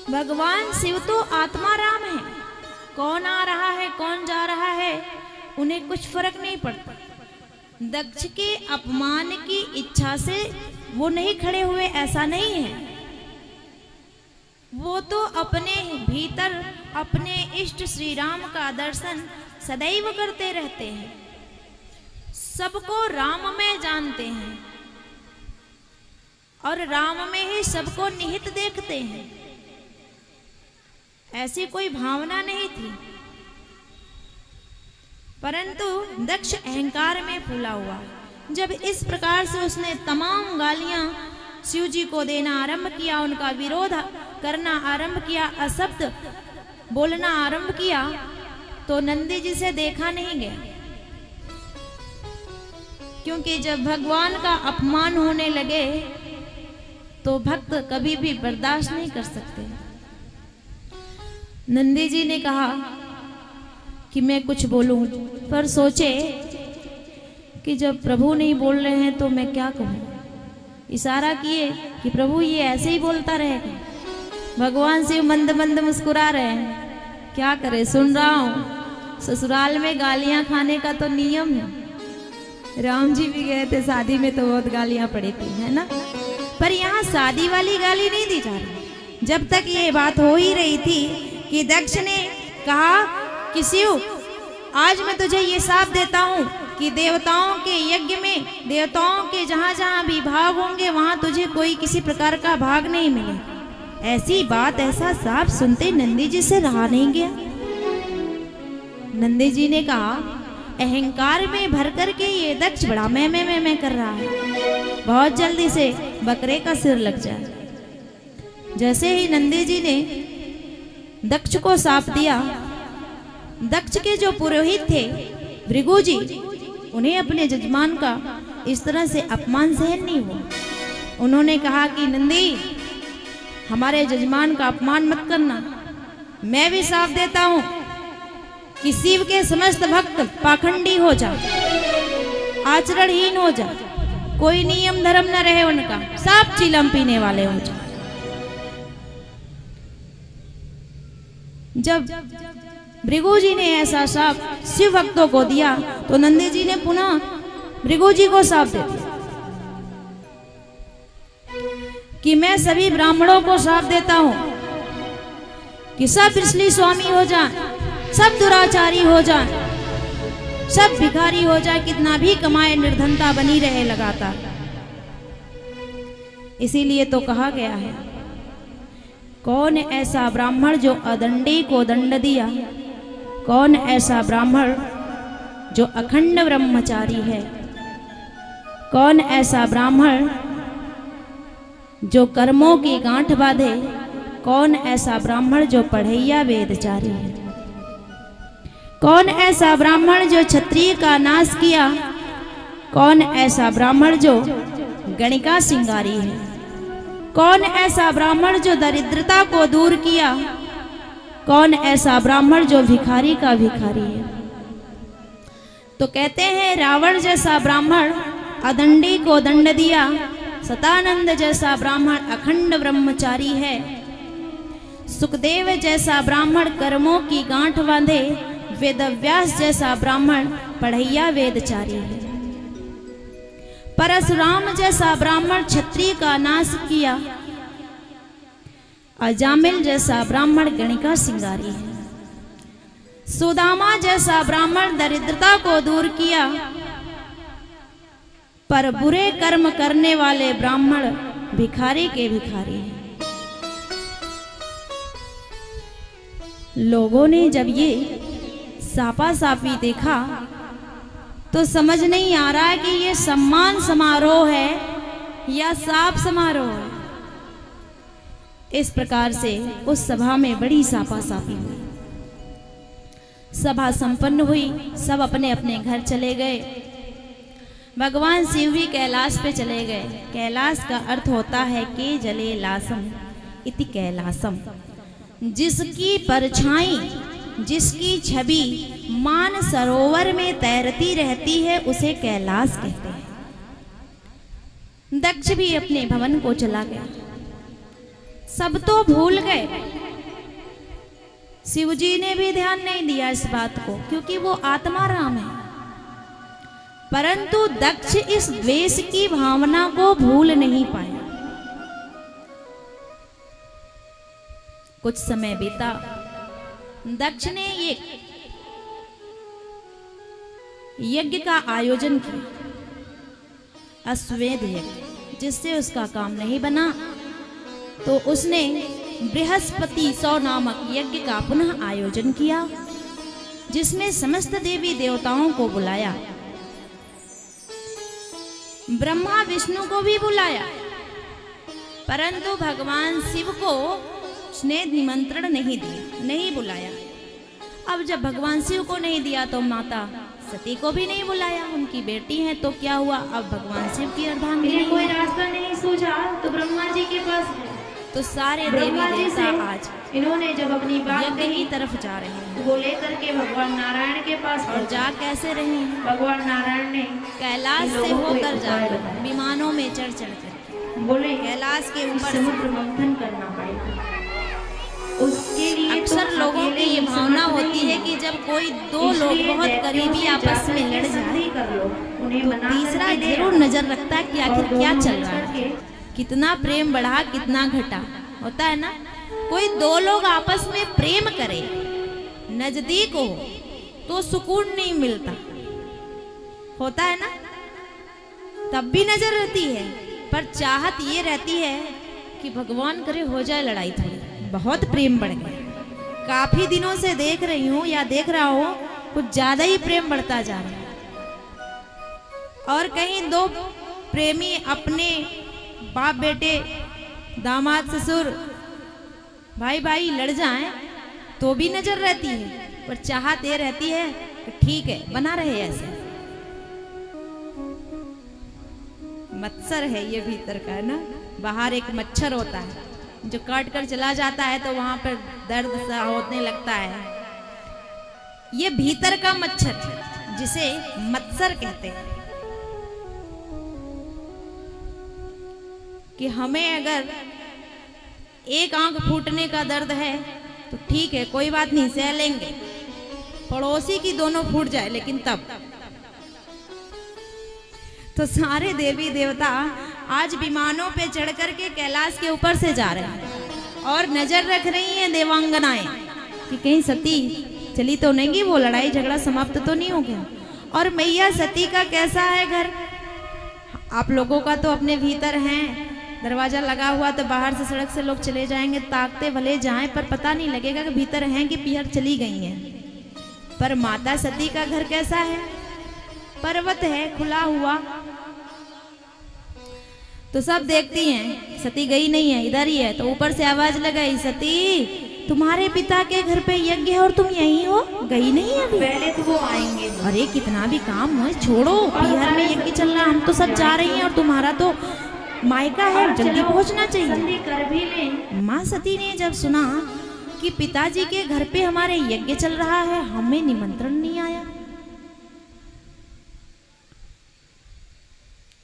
भगवान शिव तो आत्मा राम है, कौन आ रहा है कौन जा रहा है उन्हें कुछ फर्क नहीं पड़ता। दक्ष के अपमान की इच्छा से वो नहीं खड़े हुए, ऐसा नहीं है। वो तो अपने भीतर अपने इष्ट श्री राम का दर्शन सदैव करते रहते हैं, सबको राम में जानते हैं और राम में ही सबको निहित देखते हैं। ऐसी कोई भावना नहीं थी, परंतु दक्ष अहंकार में फूला हुआ। जब इस प्रकार से उसने तमाम गालियां शिव जी को देना आरंभ किया, उनका विरोध करना आरंभ किया, अशब्द बोलना आरंभ किया, तो नंदी जी से देखा नहीं गया। क्योंकि जब भगवान का अपमान होने लगे तो भक्त कभी भी बर्दाश्त नहीं कर सकते। नंदी जी ने कहा कि मैं कुछ बोलूं, पर सोचे कि जब प्रभु नहीं बोल रहे हैं तो मैं क्या कहूं। इशारा किए कि प्रभु ये ऐसे ही बोलता रहेगा। भगवान शिव मंद मंद मुस्कुरा रहे हैं, क्या करे, सुन रहा हूं। ससुराल में गालियां खाने का तो नियम है। राम जी भी गए थे शादी में तो बहुत गालियां पड़ी थी, है ना। पर यहाँ शादी वाली गाली नहीं दी जा रही। जब तक ये बात हो ही रही थी कि दक्ष ने कहा कि शिव आज मैं तुझे ये साथ देता हूँ कि देवताओं के यज्ञ में, देवताओं के जहाँ जहाँ भी भाग होंगे वहां तुझे कोई किसी प्रकार का भाग नहीं मिलेगा। ऐसी बात, ऐसा साफ सुनते नंदी जी से रहा नहीं गया। नंदी जी ने कहा अहंकार में भर करके ये दक्ष बड़ा मैं कर रहा है, बहुत जल्दी से बकरे का सिर लग जाए। जैसे ही नंदी जी ने दक्ष को साप दिया, दक्ष के जो पुरोहित थे भृगु जी, उन्हें अपने जजमान का इस तरह से अपमान सहन नहीं हुआ। उन्होंने कहा कि नंदी हमारे जजमान का अपमान मत करना। मैं भी साफ देता हूं कि शिव के समस्त भक्त पाखंडी हो जाए, आचरणहीन हो जाए, कोई नियम धर्म न रहे उनका, साफ चिलम पीने वाले हो जाए। जब भृगु जी ने ऐसा शाप शिव भक्तों को दिया तो नंदी जी ने पुनः भृगु जी को शाप दे दिया कि मैं सभी ब्राह्मणों को शाप देता हूं कि सब इसलिए स्वामी हो जाए, सब दुराचारी हो जाए, सब भिखारी हो जाए, कितना भी कमाए निर्धनता बनी रहे लगातार। इसीलिए तो कहा गया है, कौन ऐसा ब्राह्मण जो अदंडी को दंड दिया, कौन ऐसा ब्राह्मण जो अखंड ब्रह्मचारी है, कौन ऐसा ब्राह्मण जो कर्मों की गांठ बांधे, कौन ऐसा ब्राह्मण जो पढ़ैया वेदचारी है, कौन ऐसा ब्राह्मण जो क्षत्रिय का नाश किया, कौन ऐसा ब्राह्मण जो गणिका सिंगारी है, कौन ऐसा ब्राह्मण जो दरिद्रता को दूर किया, कौन ऐसा ब्राह्मण जो भिखारी का भिखारी है। तो कहते हैं रावण जैसा ब्राह्मण अदंडी को दंड दिया, सतानंद जैसा ब्राह्मण अखंड ब्रह्मचारी है, सुखदेव जैसा ब्राह्मण कर्मों की गांठ बांधे, वेदव्यास जैसा ब्राह्मण पढ़ैया वेदचारी है, परशुराम जैसा ब्राह्मण क्षत्रिय का नाश किया, अजामिल जैसा ब्राह्मण गणिका सिंगारी है, सुदामा जैसा ब्राह्मण दरिद्रता को दूर किया, पर बुरे कर्म करने वाले ब्राह्मण भिखारी के भिखारी हैं। लोगों ने जब ये सापा सापी देखा तो समझ नहीं आ रहा है कि ये सम्मान समारोह है या साप समारोह है। इस प्रकार से उस सभा में बड़ी सापा सापी हुई। सभा संपन्न हुई, सब अपने अपने घर चले गए। भगवान शिव भी कैलाश पे चले गए। कैलाश का अर्थ होता है के जले लासम इति कैलासम। जिसकी परछाई, जिसकी छवि मान सरोवर में तैरती रहती है, उसे कैलाश कहते हैं। दक्ष भी अपने भवन को चला गया। सब तो भूल गए, शिवजी ने भी ध्यान नहीं दिया इस बात को, क्योंकि वो आत्मा राम है। परंतु दक्ष इस द्वेष की भावना को भूल नहीं पाया। कुछ समय बीता, दक्ष ने एक यज्ञ का आयोजन किया, अश्वमेध यज्ञ। जिससे उसका काम नहीं बना तो उसने बृहस्पति सौ नामक यज्ञ का पुनः आयोजन किया, जिसमें समस्त देवी देवताओं को बुलाया, ब्रह्मा विष्णु को भी बुलाया। परंतु भगवान शिव को उसने निमंत्रण नहीं दिया, नहीं बुलाया। अब जब भगवान शिव को नहीं दिया तो माता सती को भी नहीं बुलाया, उनकी बेटी है। तो क्या हुआ, अब भगवान शिव की अर्धांगिनी कोई रास्ता नहीं सूझा तो ब्रह्मा जी के पास है। तो सारे देवी देवता आज इन्होंने जब अपनी बात की तरफ जा रहे हैं, वो लेकर के भगवान नारायण के पास, और जा कैसे रहे हैं, भगवान नारायण ने कैलाश से होकर जा विमानों में चढ़ कर बोले कैलाश के ऊपर समुद्र मंथन करना पड़ेगा। उसके लिए अक्सर लोगों की ये भावना होती है कि जब कोई दो लोग बहुत करीबी आपस में लड़ जाए तो तीसरा जरूर नजर रखता है कि आखिर क्या चल रहा है, कितना प्रेम बढ़ा, कितना घटा। होता है ना, कोई दो लोग आपस में प्रेम करे, नजदीक हो, तो सुकून नहीं मिलता। होता है ना, तब भी नजर रहती है, पर चाहत ये रहती है कि भगवान करे हो जाए लड़ाई थोड़ी, बहुत प्रेम बढ़ गया। काफी दिनों से देख रही हूँ या देख रहा हूँ, कुछ ज्यादा ही प्रेम बढ़ता जा रहा है। और कहीं दो प्रेमी अपने बाप बेटे, दामाद ससुर, भाई भाई लड़ जाएं तो भी नजर रहती है, पर चाहत ये रहती है कि ठीक है बना रहे ऐसे। मच्छर है ये भीतर का, है ना। बाहर एक मच्छर होता है जो काट कर चला जाता है तो वहां पर दर्द सा होने लगता है। ये भीतर का मच्छर जिसे मच्छर कहते हैं, कि हमें अगर एक आंख फूटने का दर्द है तो ठीक है, कोई बात नहीं, सह लेंगे। पड़ोसी की दोनों फूट जाए लेकिन तब। तो सारे देवी देवता आज विमानों पे चढ़ करके कैलाश के ऊपर से जा रहे हैं और नजर रख रही हैं देवांगनाएं कि कहीं सती चली तो नहीं, वो लड़ाई झगड़ा समाप्त तो नहीं हो गया। और मैया सती का कैसा है घर, आप लोगों का तो अपने भीतर हैं, दरवाजा लगा हुआ तो बाहर से सड़क से लोग चले जाएंगे, ताकते भले जाएं पर पता नहीं लगेगा कि भीतर हैं कि पीहर चली गई हैं। पर माता सती का घर कैसा है, पर्वत है खुला हुआ, तो सब देखती हैं सती गई नहीं है, इधर ही है। तो ऊपर से आवाज लगाई, सती तुम्हारे पिता के घर पे यज्ञ है और तुम यहीं हो, गई नहीं है अभी, पहले तो वो आएंगे। अरे कितना भी काम हो, छोड़ो, बिहार में यज्ञ चल रहा, हम तो सब जा रही हैं और तुम्हारा तो मायका है, जल्दी पहुंचना चाहिए, कर भी ले। माँ सती ने जब सुना कि पिताजी के घर पे हमारे यज्ञ चल रहा है, हमें निमंत्रण नहीं आया,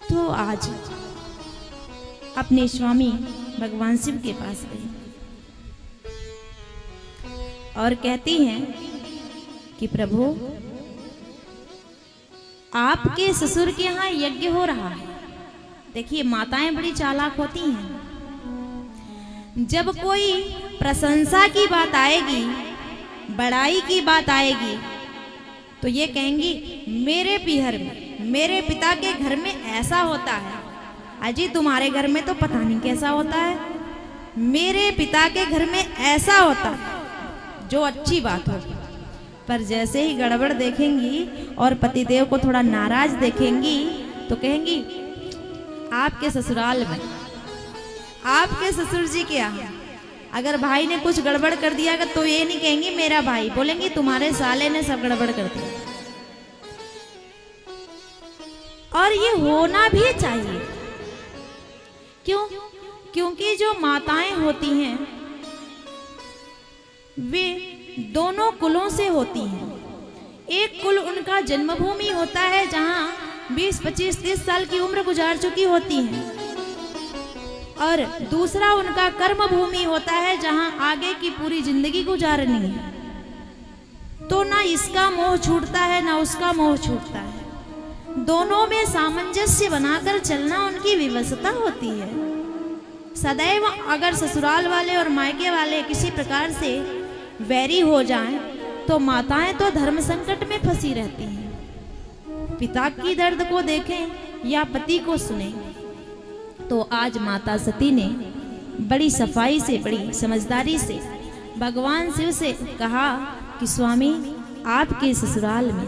तो आज अपने स्वामी भगवान शिव के पास गई और कहती हैं कि प्रभु आपके ससुर के यहाँ यज्ञ हो रहा है। देखिए माताएं बड़ी चालाक होती हैं, जब कोई प्रशंसा की बात आएगी, बड़ाई की बात आएगी, तो ये कहेंगी मेरे पीहर में, मेरे पिता के घर में ऐसा होता है। अजी तुम्हारे घर में तो पता नहीं कैसा होता है, मेरे पिता के घर में ऐसा होता है, जो अच्छी बात होगी। पर जैसे ही गड़बड़ देखेंगी और पतिदेव को थोड़ा नाराज देखेंगी तो कहेंगी आपके ससुराल में, आपके ससुर जी के यहाँ अगर भाई ने कुछ गड़बड़ कर दिया तो ये नहीं कहेंगी मेरा भाई, बोलेंगी तुम्हारे साले ने सब गड़बड़ कर दिया। और ये होना भी चाहिए। क्यों? क्योंकि जो माताएं होती हैं वे दोनों कुलों से होती हैं। एक कुल उनका जन्मभूमि होता है जहां 20, 25, 30 साल की उम्र गुजार चुकी होती है, और दूसरा उनका कर्म भूमि होता है जहां आगे की पूरी जिंदगी गुजारनी है। तो ना इसका मोह छूटता है ना उसका मोह छूटता है। दोनों में सामंजस्य बनाकर चलना उनकी विवशता होती है। सदैव अगर ससुराल वाले और मायके वाले किसी प्रकार से वैरी हो जाएं तो माताएं तो धर्म संकट में फंसी रहती हैं। पिता की दर्द को देखें या पति को सुने। तो आज माता सती ने बड़ी सफाई से, बड़ी समझदारी से भगवान शिव से कहा कि स्वामी आपके ससुराल में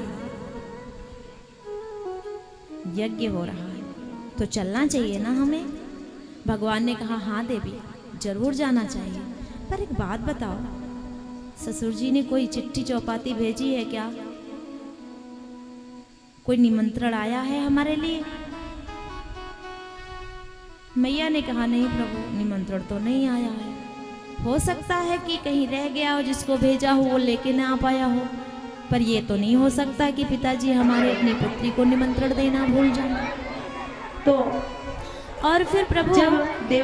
यज्ञ हो रहा है तो चलना चाहिए ना हमें। भगवान ने कहा हाँ देवी जरूर जाना चाहिए, पर एक बात बताओ, ससुर जी ने कोई चिट्ठी चौपाती भेजी है क्या? कोई निमंत्रण आया है हमारे लिए? मैया ने कहा नहीं प्रभु, निमंत्रण तो नहीं आया है। हो सकता है कि कहीं रह गया हो, जिसको भेजा हो वो लेके ना आ पाया हो, पर ये तो नहीं हो सकता कि पिताजी हमारे अपनी पुत्री को निमंत्रण देना भूल जाए। तो और फिर प्रभु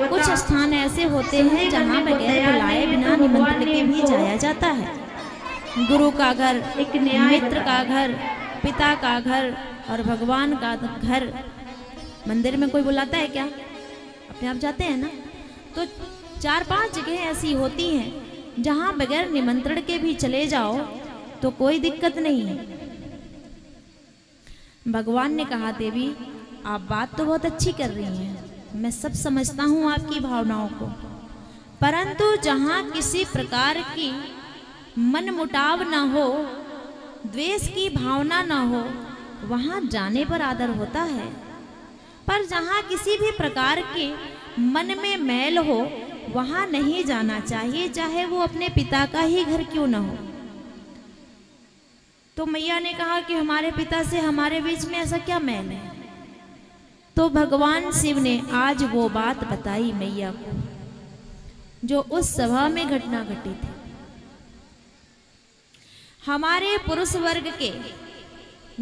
कुछ स्थान ऐसे होते हैं जहाँ बगैर बुलाए बिना निमंत्रण के भी जाया जाता है। गुरु का घर, एक मित्र का घर, पिता का घर और भगवान का घर। मंदिर में कोई बुलाता है क्या? अपने आप जाते हैं ना। तो 4-5 जगह ऐसी होती हैं जहाँ बगैर निमंत्रण के भी चले जाओ तो कोई दिक्कत नहीं है। भगवान ने कहा देवी आप बात तो बहुत अच्छी कर रही हैं, मैं सब समझता हूँ आपकी भावनाओं को, परंतु जहाँ किसी प्रकार की मन मुटाव ना हो, द्वेष की भावना ना हो, वहाँ जाने पर आदर होता है। पर जहाँ किसी भी प्रकार के मन में मैल हो वहाँ नहीं जाना चाहिए, चाहे वो अपने पिता का ही घर क्यों ना हो। तो मैया ने कहा कि हमारे पिता से हमारे बीच में ऐसा क्या मैल है? तो भगवान शिव ने आज वो बात बताई मैया को जो उस सभा में घटना घटी थी। हमारे पुरुष वर्ग के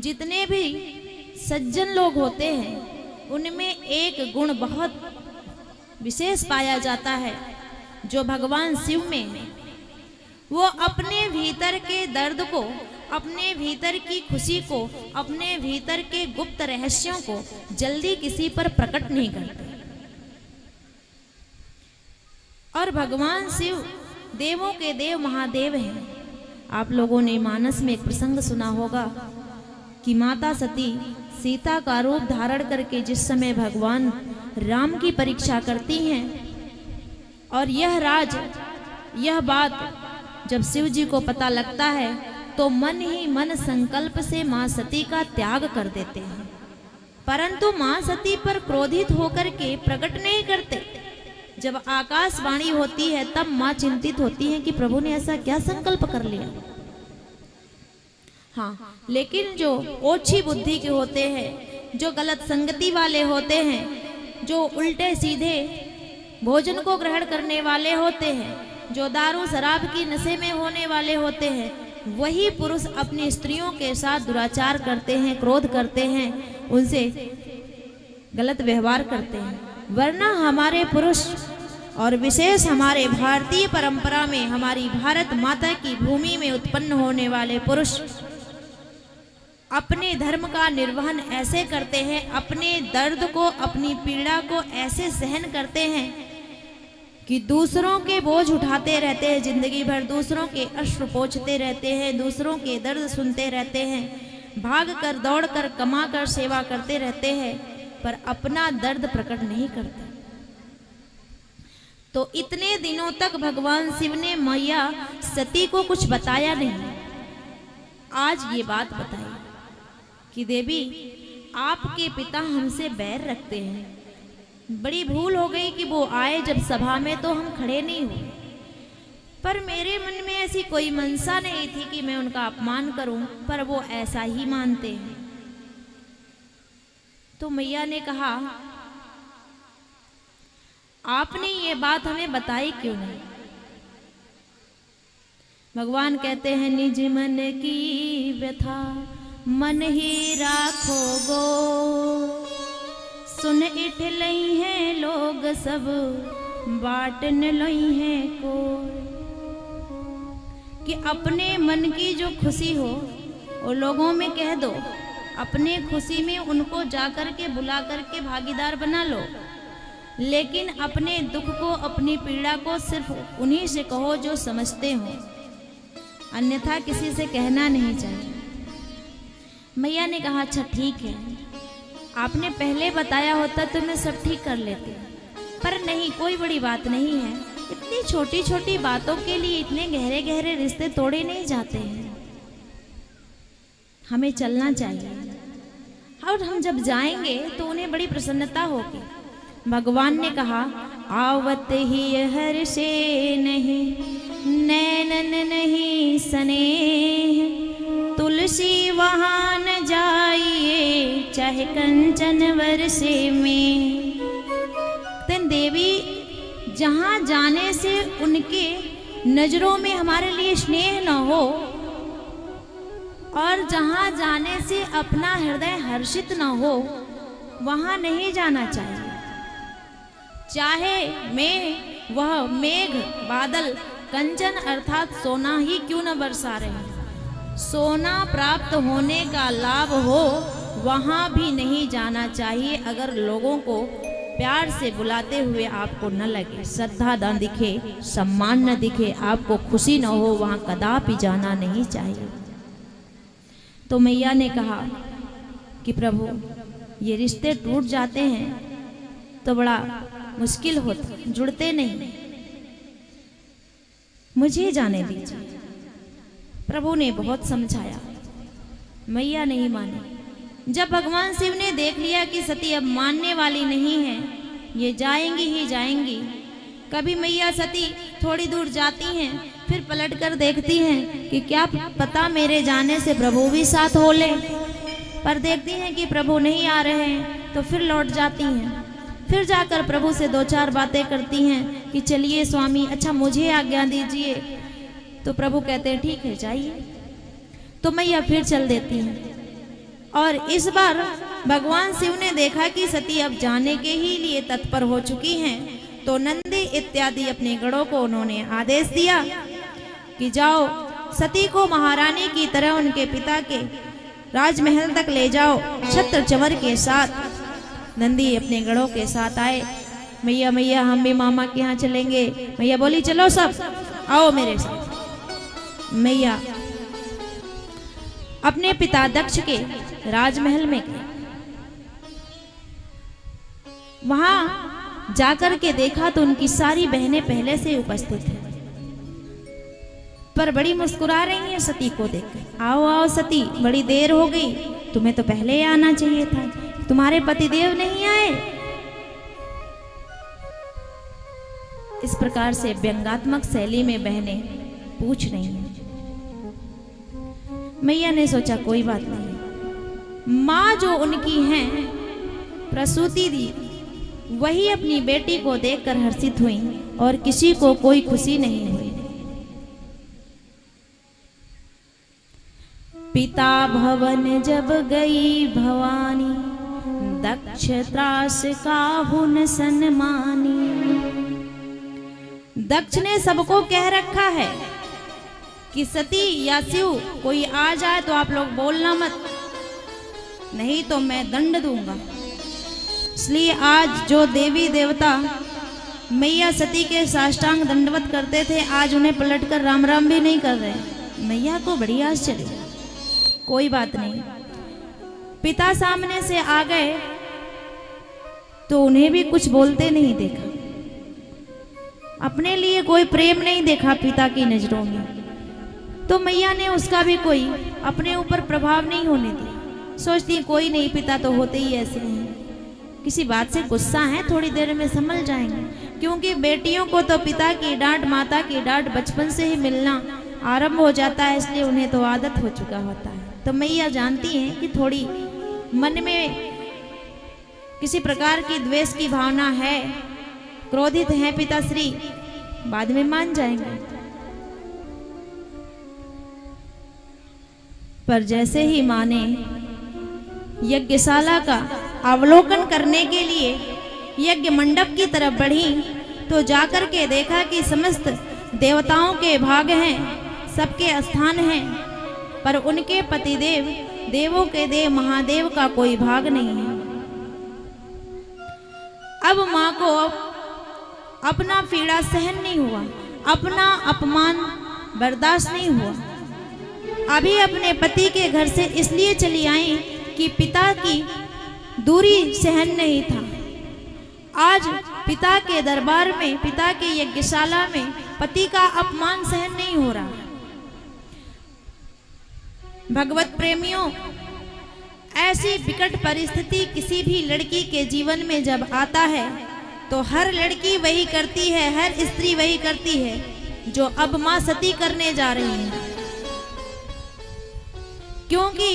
जितने भी सज्जन लोग होते हैं उनमें एक गुण बहुत विशेष पाया जाता है जो भगवान शिव में है। वो अपने भीतर के दर्द को, अपने भीतर की खुशी को, अपने भीतर के गुप्त रहस्यों को जल्दी किसी पर प्रकट नहीं करते। और भगवान शिव देवों के देव महादेव हैं। आप लोगों ने मानस में एक प्रसंग सुना होगा कि माता सती सीता का रूप धारण करके जिस समय भगवान राम की परीक्षा करती हैं, और यह बात जब शिव जी को पता लगता है तो मन ही मन संकल्प से मां सती का त्याग कर देते हैं, परंतु मां सती पर क्रोधित होकर के प्रकट नहीं करते। जब आकाशवाणी होती है तब मां चिंतित होती है कि प्रभु ने ऐसा क्या संकल्प कर लिया। हाँ, लेकिन जो ओछी बुद्धि के होते हैं, जो गलत संगति वाले होते हैं, जो उल्टे सीधे भोजन को ग्रहण करने वाले होते हैं, जो दारू शराब की नशे में होने वाले होते हैं, वही पुरुष अपनी स्त्रियों के साथ दुराचार करते हैं, क्रोध करते हैं, उनसे गलत व्यवहार करते हैं। वरना हमारे पुरुष और विशेष हमारे भारतीय परंपरा में, हमारी भारत माता की भूमि में उत्पन्न होने वाले पुरुष अपने धर्म का निर्वहन ऐसे करते हैं, अपने दर्द को, अपनी पीड़ा को ऐसे सहन करते हैं कि दूसरों के बोझ उठाते रहते हैं, जिंदगी भर दूसरों के अश्रु पोंछते रहते हैं, दूसरों के दर्द सुनते रहते हैं, भाग कर दौड़ कर कमा कर सेवा करते रहते हैं, पर अपना दर्द प्रकट नहीं करते। तो इतने दिनों तक भगवान शिव ने मैया सती को कुछ बताया नहीं। आज ये बात बताई कि देवी आपके पिता हमसे बैर रखते हैं। बड़ी भूल हो गई कि वो आए जब सभा में तो हम खड़े नहीं हुए, पर मेरे मन में ऐसी कोई मनसा नहीं थी कि मैं उनका अपमान करूं, पर वो ऐसा ही मानते हैं। तो मैया ने कहा, आपने ये बात हमें बताई क्यों नहीं? भगवान कहते हैं, निज मन की व्यथा मन ही राखो गो, सुन इठ लई हैं लोग सब बाटन लई हैं को। कि अपने मन की जो खुशी हो वो लोगों में कह दो, अपने खुशी में उनको जाकर के बुला करके भागीदार बना लो, लेकिन अपने दुख को, अपनी पीड़ा को सिर्फ उन्हीं से कहो जो समझते हो, अन्यथा किसी से कहना नहीं चाहिए। मैया ने कहा, अच्छा ठीक है, आपने पहले बताया होता तो मैं सब ठीक कर लेती, पर नहीं, कोई बड़ी बात नहीं है। इतनी छोटी छोटी बातों के लिए इतने गहरे गहरे रिश्ते तोड़े नहीं जाते हैं, हमें चलना चाहिए। और हम जब जाएंगे तो उन्हें बड़ी प्रसन्नता होगी। भगवान ने कहा, आवत ही हर्षे नहीं नैनन नहीं स्नेह, तुलसी वहाँ न जाइए चाहे कंचन वर्षे में। तेन देवी जहाँ जाने से उनके नजरों में हमारे लिए स्नेह न हो, और जहाँ जाने से अपना हृदय हर्षित न हो, वहाँ नहीं जाना चाहिए। चाहे वह मेघ बादल कंचन अर्थात सोना ही क्यों न बरसा रहे, सोना प्राप्त होने का लाभ हो, वहाँ भी नहीं जाना चाहिए। अगर लोगों को प्यार से बुलाते हुए आपको न लगे, श्रद्धा न दिखे, सम्मान न दिखे, आपको खुशी न हो, वहाँ कदापि जाना नहीं चाहिए। तो मैया ने कहा कि प्रभु, ये रिश्ते टूट जाते हैं तो बड़ा मुश्किल होता, जुड़ते नहीं, मुझे जाने दीजिए। प्रभु ने बहुत समझाया, मैया नहीं मानी। जब भगवान शिव ने देख लिया कि सती अब मानने वाली नहीं है, ये जाएंगी ही जाएंगी, कभी मैया सती थोड़ी दूर जाती हैं, फिर पलट कर देखती हैं कि क्या पता मेरे जाने से प्रभु भी साथ हो ले, पर देखती हैं कि प्रभु नहीं आ रहे हैं, तो फिर लौट जाती हैं। फिर जाकर प्रभु से दो चार बातें करती हैं कि चलिए स्वामी, अच्छा मुझे आज्ञा दीजिए। तो प्रभु कहते हैं ठीक है जाइए। तो मैया फिर चल देती हैं। और इस बार भगवान शिव ने देखा कि सती अब जाने के ही लिए तत्पर हो चुकी हैं, तो नंदी इत्यादि अपने गणों को उन्होंने आदेश दिया कि जाओ सती को महारानी की तरह उनके पिता के राजमहल तक ले जाओ छत्र चंवर के साथ। नंदी अपने गणों के साथ आए। मैया मैया हम भी मामा के यहाँ चलेंगे। मैया बोली चलो सब आओ मेरे साथ। मैया अपने पिता दक्ष के राजमहल में गए। वहां जाकर के देखा तो उनकी सारी बहनें पहले से उपस्थित हैं, पर बड़ी मुस्कुरा रही हैं सती को देखकर। आओ आओ सती, बड़ी देर हो गई, तुम्हें तो पहले ही आना चाहिए था, तुम्हारे पतिदेव नहीं आए। इस प्रकार से व्यंगात्मक शैली में बहनें पूछ रही हैं। मैया ने सोचा कोई बात नहीं, माँ जो उनकी हैं प्रसूति दी, वही अपनी बेटी को देखकर हर्षित हुई और किसी को कोई खुशी नहीं हुई। पिता भवन जब गई भवानी, दक्ष त्रास काहुन सन्मानी। दक्ष ने सबको कह रखा है कि सती या शिव कोई आ जाए तो आप लोग बोलना मत, नहीं तो मैं दंड दूंगा। इसलिए आज जो देवी देवता मैया सती के साष्टांग दंडवत करते थे, आज उन्हें पलटकर राम राम भी नहीं कर रहे। मैया को बड़ी आश्चर्य। कोई बात नहीं, पिता सामने से आ गए तो उन्हें भी कुछ बोलते नहीं देखा, अपने लिए कोई प्रेम नहीं देखा पिता की नजरों में। तो मैया ने उसका भी कोई अपने ऊपर प्रभाव नहीं होने दिया। सोचती कोई नहीं, पिता तो होते ही ऐसे हैं, किसी बात से गुस्सा हैं, थोड़ी देर में संभल जाएंगे। क्योंकि बेटियों को तो पिता की डांट, माता की डांट बचपन से ही मिलना आरंभ हो जाता है, इसलिए उन्हें तो आदत हो चुका होता है। तो मैया जानती हैं कि थोड़ी मन में किसी प्रकार की द्वेष की भावना है, क्रोधित हैं पिताश्री, बाद में मान जाएंगे। पर जैसे ही माँ ने यज्ञशाला का अवलोकन करने के लिए यज्ञ मंडप की तरफ बढ़ी तो जाकर के देखा कि समस्त देवताओं के भाग हैं, सबके स्थान हैं, पर उनके पतिदेव, देवों के देव महादेव का कोई भाग नहीं है। अब माँ को अपना पीड़ा सहन नहीं हुआ, अपना अपमान बर्दाश्त नहीं हुआ। अभी अपने पति के घर से इसलिए चली आई कि पिता की दूरी सहन नहीं था। आज पिता के दरबार में, पिता के यज्ञशाला में पति का अपमान सहन नहीं हो रहा। भगवत प्रेमियों, ऐसी विकट परिस्थिति किसी भी लड़की के जीवन में जब आता है तो हर लड़की वही करती है, हर स्त्री वही करती है जो अब मां सती करने जा रही है। क्योंकि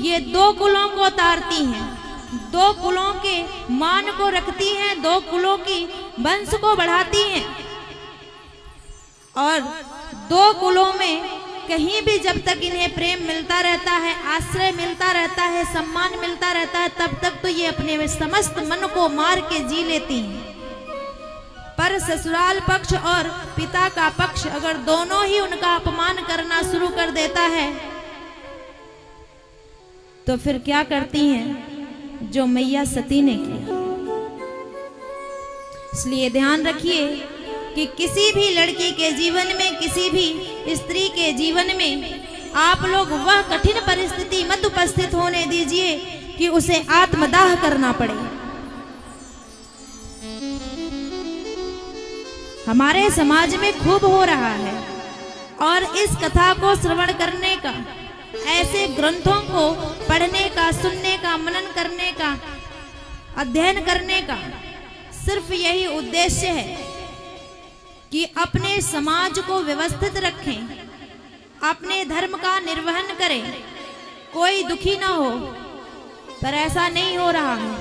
ये दो कुलों को तारती हैं, दो कुलों के मान को रखती हैं, दो कुलों की वंश को बढ़ाती हैं। और दो कुलों में कहीं भी जब तक इन्हें प्रेम मिलता रहता है, आश्रय मिलता रहता है, सम्मान मिलता रहता है, तब तक तो ये अपने समस्त मन को मार के जी लेती हैं। पर ससुराल पक्ष और पिता का पक्ष अगर दोनों ही उनका अपमान करना शुरू कर देता है तो फिर क्या करती हैं, जो मैया सती ने किया। इसलिए ध्यान रखिए कि किसी भी लड़की के जीवन में, किसी भी स्त्री के जीवन में आप लोग वह कठिन परिस्थिति मत उपस्थित होने दीजिए कि उसे आत्मदाह करना पड़े। हमारे समाज में खूब हो रहा है और इस कथा को श्रवण करने का, ऐसे ग्रंथों को पढ़ने का, सुनने का, मनन करने का, अध्ययन करने का सिर्फ यही उद्देश्य है कि अपने समाज को व्यवस्थित रखें, अपने धर्म का निर्वहन करें, कोई दुखी ना हो। पर ऐसा नहीं हो रहा है।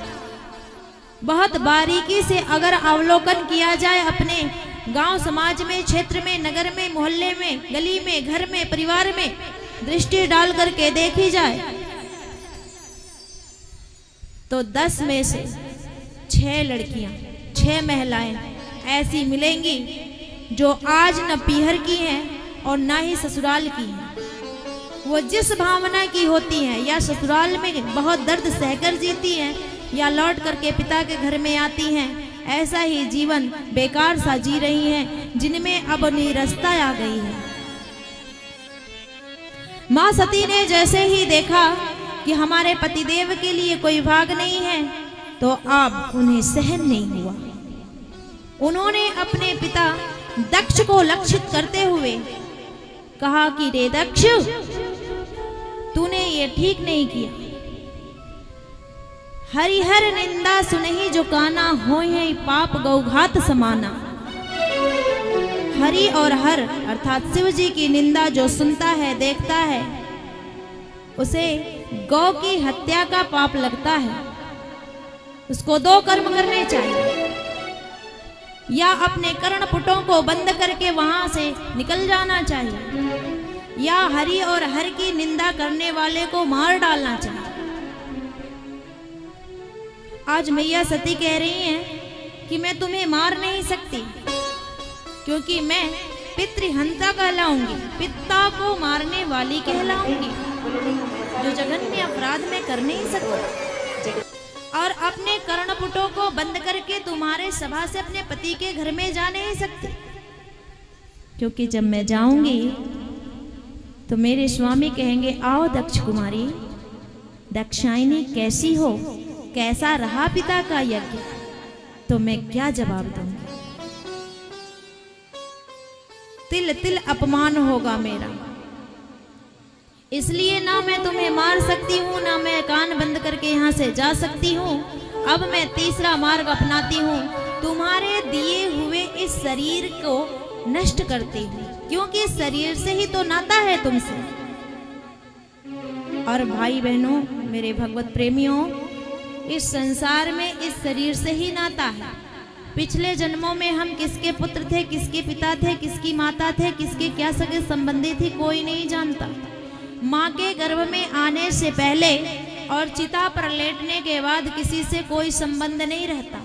बहुत बारीकी से अगर अवलोकन किया जाए अपने गांव समाज में, क्षेत्र में, नगर में, मोहल्ले में, गली में, घर में, परिवार में दृष्टि डाल करके देखी जाए तो 10 में से 6 लड़कियां, 6 महिलाएं ऐसी मिलेंगी जो आज न पीहर की हैं और ना ही ससुराल की हैं। वो जिस भावना की होती हैं, या ससुराल में बहुत दर्द सहकर जीती हैं या लौट करके पिता के घर में आती हैं, ऐसा ही जीवन बेकार सा जी रही हैं, जिनमें अब निरस्ता आ गई है। मां सती ने जैसे ही देखा कि हमारे पतिदेव के लिए कोई भाग नहीं है तो अब उन्हें सहन नहीं हुआ। उन्होंने अपने पिता दक्ष को लक्षित करते हुए कहा कि रे दक्ष, तूने ये ठीक नहीं किया। हरिहर निंदा सुनहि जो काना, होय पाप गौघात समाना। हरि और हर अर्थात शिव जी की निंदा जो सुनता है, देखता है, उसे गौ की हत्या का पाप लगता है। उसको 2 कर्म करने चाहिए, या अपने कर्णपुटों को बंद करके वहां से निकल जाना चाहिए, या हरि और हर की निंदा करने वाले को मार डालना चाहिए। आज मैया सती कह रही हैं कि मैं तुम्हें मार नहीं सकती, क्योंकि मैं पितृहंता कहलाऊंगी, पिता को मारने वाली कहलाऊंगी, जो जघन्य अपराध में कर नहीं सकती। और अपने कर्णपुटों को बंद करके तुम्हारे सभा से अपने पति के घर में जा नहीं सकती, क्योंकि जब मैं जाऊंगी तो मेरे स्वामी कहेंगे, आओ दक्ष कुमारी, दक्षायनी कैसी हो, कैसा रहा पिता का यज्ञ। तो मैं क्या जवाब दूंगी? तिल तिल अपमान होगा मेरा। इसलिए ना मैं तुम्हें मार सकती हूँ, ना मैं कान बंद करके यहाँ से जा सकती हूँ, अब मैं तीसरा मार्ग अपनाती हूँ, तुम्हारे दिए हुए इस शरीर को नष्ट करती हूँ, क्योंकि शरीर से ही तो नाता है तुमसे। और भाई बहनों, मेरे भगवत प्रेमियों, इस संसार में इस शरीर से ही नाता है। पिछले जन्मों में हम किसके पुत्र थे, किसके पिता थे, किसकी माता थे, किसके क्या सगे संबंधी थी, कोई नहीं जानता। माँ के गर्भ में आने से पहले और चिता पर लेटने के बाद किसी से कोई संबंध नहीं रहता।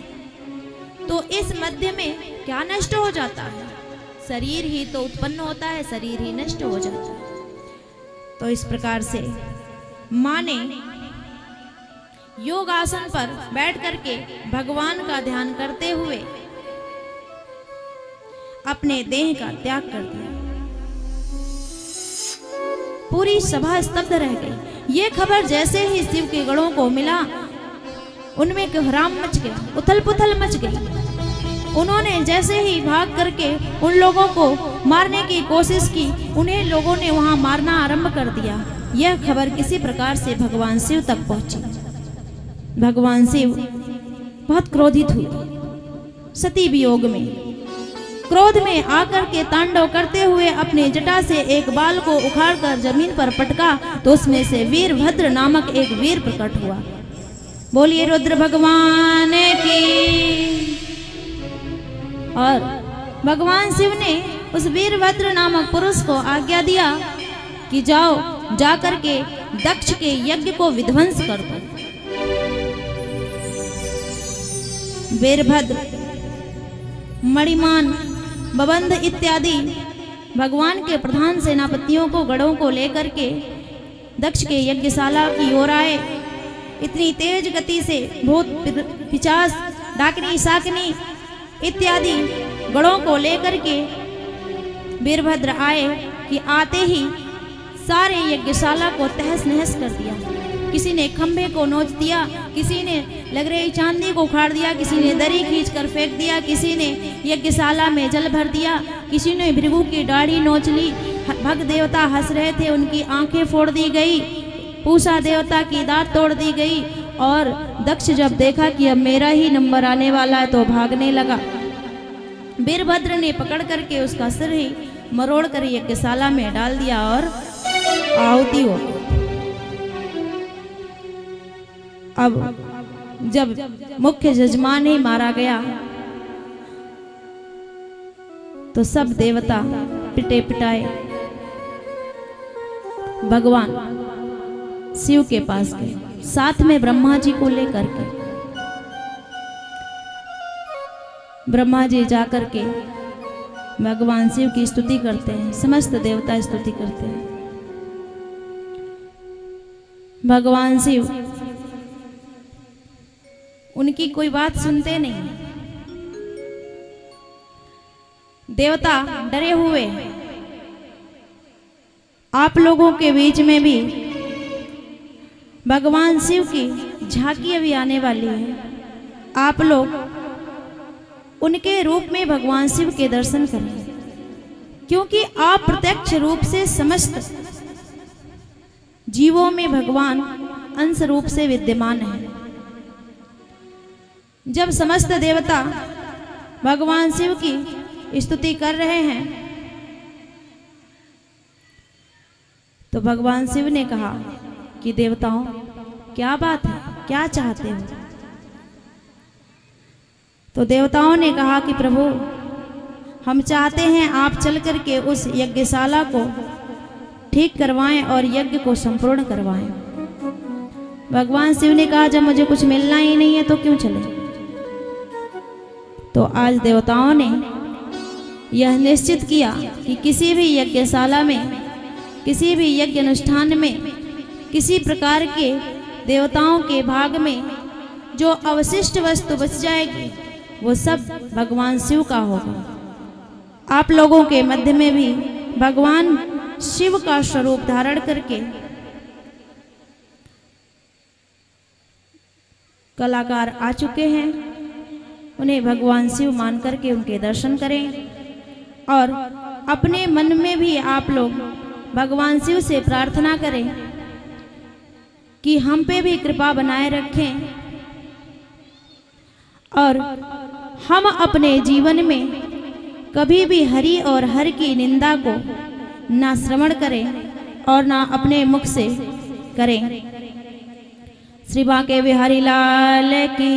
तो इस मध्य में क्या नष्ट हो जाता है? शरीर ही तो उत्पन्न होता है, शरीर ही नष्ट हो जाता है। तो इस प्रकार से माँ ने योग आसन पर बैठ करके भगवान का ध्यान करते हुए अपने देह का त्याग कर दिया। पूरी सभा स्तब्ध रह गई। ये खबर जैसे ही शिव के गणों को मिला, उनमें कोहराम मच गया, उथल पुथल मच गई। उन्होंने जैसे ही भाग करके उन लोगों को मारने की कोशिश की, उन्हें लोगों ने वहां मारना आरंभ कर दिया। यह खबर किसी प्रकार से भगवान शिव तक पहुंची। भगवान शिव बहुत क्रोधित हुए। सती वियोग में क्रोध में आकर के तांडव करते हुए अपने जटा से एक बाल को उखाड़कर जमीन पर पटका, तो उसमें से वीरभद्र नामक एक वीर प्रकट हुआ। बोलिए रुद्र भगवान की। और भगवान शिव ने उस वीरभद्र नामक पुरुष को आज्ञा दिया कि जाओ, जाकर के दक्ष के यज्ञ को विध्वंस कर दो। वीरभद्र, मणिमान, बबंध इत्यादि भगवान के प्रधान सेनापतियों को, गढ़ों को लेकर के दक्ष के यज्ञशाला की ओर आए। इतनी तेज गति से भूत, पिशाच, डाकनी, शाकनी इत्यादि गढ़ों को लेकर के वीरभद्र आए कि आते ही सारे यज्ञशाला को तहस नहस कर दिया। किसी ने खंभे को नोच दिया, किसी ने लग रही चांदी को उखाड़ दिया, किसी ने दरी खींच कर फेंक दिया, किसी ने यज्ञशाला में जल भर दिया, किसी ने भृगु की दाढ़ी नोच ली। भग देवता हंस रहे थे, उनकी आंखें फोड़ दी गई। पूषा देवता की दांत तोड़ दी गई। और दक्ष जब देखा कि अब मेरा ही नंबर आने वाला है तो भागने लगा। वीरभद्र ने पकड़ करके उसका सिर ही मरोड़ कर यज्ञशाला में डाल दिया और आहुति हो गई। अब जब मुख्य जजमान ही मारा गया तो सब देवता पिटे पिटाए भगवान शिव के पास गए, साथ में ब्रह्मा जी को लेकर के। ब्रह्मा जी जाकर के भगवान शिव की स्तुति करते हैं, समस्त देवता स्तुति करते हैं। भगवान शिव उनकी कोई बात सुनते नहीं। देवता डरे हुए हैं। आप लोगों के बीच में भी भगवान शिव की झांकी अभी आने वाली है। आप लोग उनके रूप में भगवान शिव के दर्शन करें, क्योंकि आप प्रत्यक्ष रूप से समस्त जीवों में भगवान अंश रूप से विद्यमान है। जब समस्त देवता भगवान शिव की स्तुति कर रहे हैं तो भगवान शिव ने कहा कि देवताओं, क्या बात है, क्या चाहते हो? तो देवताओं ने कहा कि प्रभु, हम चाहते हैं आप चल करके उस यज्ञशाला को ठीक करवाएं और यज्ञ को संपूर्ण करवाएं। भगवान शिव ने कहा, जब मुझे कुछ मिलना ही नहीं है तो क्यों चले? तो आज देवताओं ने यह निश्चित किया कि किसी भी यज्ञशाला में, किसी भी यज्ञ अनुष्ठान में, किसी प्रकार के देवताओं के भाग में जो अवशिष्ट वस्तु बच जाएगी वो सब भगवान शिव का होगा। आप लोगों के मध्य में भी भगवान शिव का स्वरूप धारण करके कलाकार आ चुके हैं। उन्हें भगवान शिव मान करके उनके दर्शन करें और अपने मन में भी आप लोग भगवान शिव से प्रार्थना करें कि हम पे भी कृपा बनाए रखें और हम अपने जीवन में कभी भी हरि और हर की निंदा को ना श्रवण करें और ना अपने मुख से करें। श्री बांके बिहारी लाल की।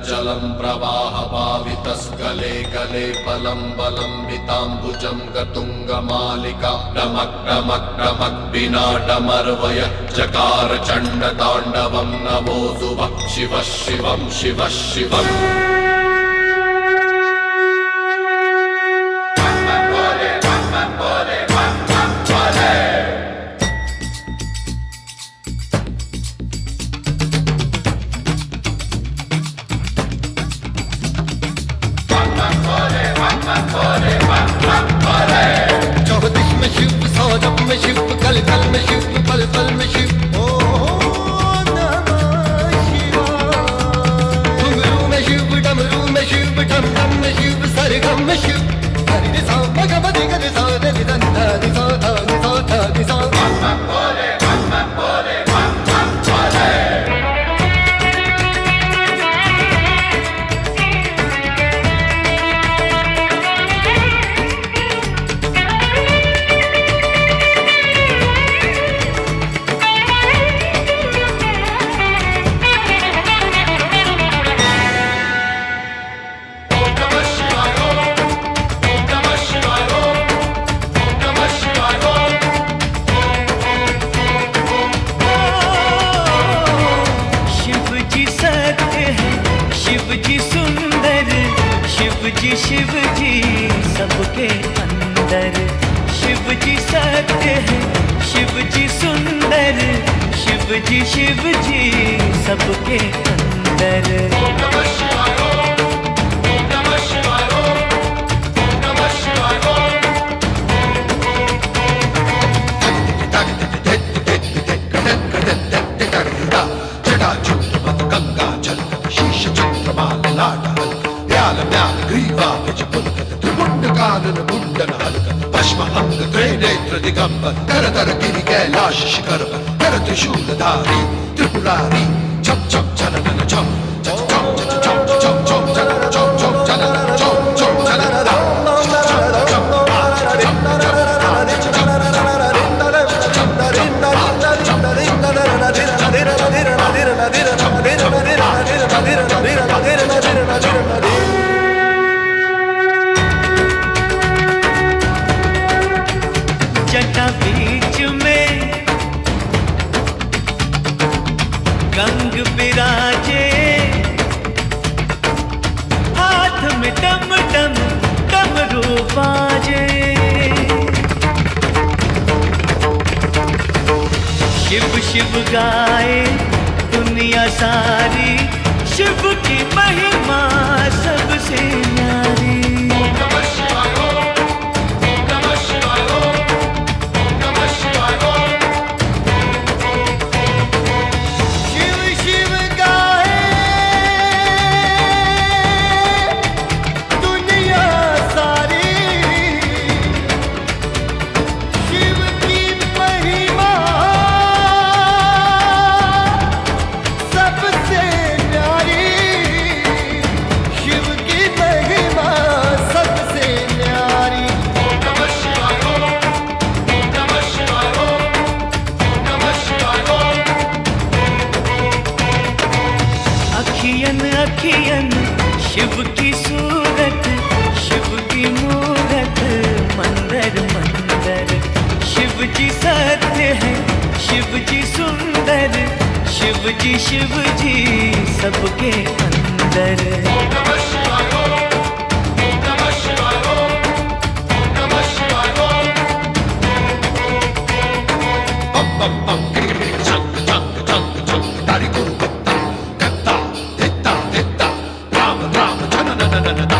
जलम प्रवाह पावितस्कले कले बलं बलं वितांबुजं गतुंग मालिका डमक डमक डमक विनाटमर्वय जकार चंड तांडवं नमो सुभः शिवः शिवं शिवः शिवम्। चौदिश में शिव, सौरभ में शिव, कल कल में शिव, पल पल में शिव। ओम नमः शिवाय। घुंघरू में शिव, डमरू में शिव, डम डम में शिव, सरगम में शिव। हरि नि सा म ग म ध ग नि सा ध नि ध न नि सा ध नि सा ध नि सा। शिव जी सबके अंदर, शिव जी सत्य है, शिव जी सुंदर, शिव जी सबके अंदर। ओम नमः शिवाय ओम, ओम नमः शिवाय ओम, ओम नमः शिवाय ओम। गंगा जल शीश चंद्रमाल लाडल व्याल व्याल ग्रीवा गज पुलकत त्रिपुंड कानन मुंडन हलकत भस्म अंग त्रिनेत्र दिगंबर करधर गिरि कैलाश शिखर पर कर त्रिशूलधारी त्रिपुरारी चम चम चनन चम चम चम चम चम चम चनन चम चम चनन चम चम चनन जटा बीच में गंग विराजे, हाथ में डम डम डमरू बाजे। शिव शिव गाए दुनिया सारी, शिव की महिमा सबसे न्यारी। ओम नमः शिवाय ओम, ओम नमः शिवाय ओम, ओम नमः शिवाय ओम। शिव शिव गाए दुनिया सारी, शिव की महिमा सबसे न्यारी, शिव की महिमा सबसे न्यारी। ओम नमः शिवाय ओम, ओम नमः शिवाय ओम, ओम नमः शिवाय ओम। अखियन अखियन शिव की सूरत, शिव की मूरत मंदर मंदर। शिव जी सत्य है, शिव जी सुंदर, शिव जी सबके अंदर। ओम नमः शिवाय ओम, ओम नमः शिवाय ओम, ओम नमः शिवाय ओम। bum bum bum giri chang chang chang chang dari guru gutta gutta ditta ditta rama rama chana na na na na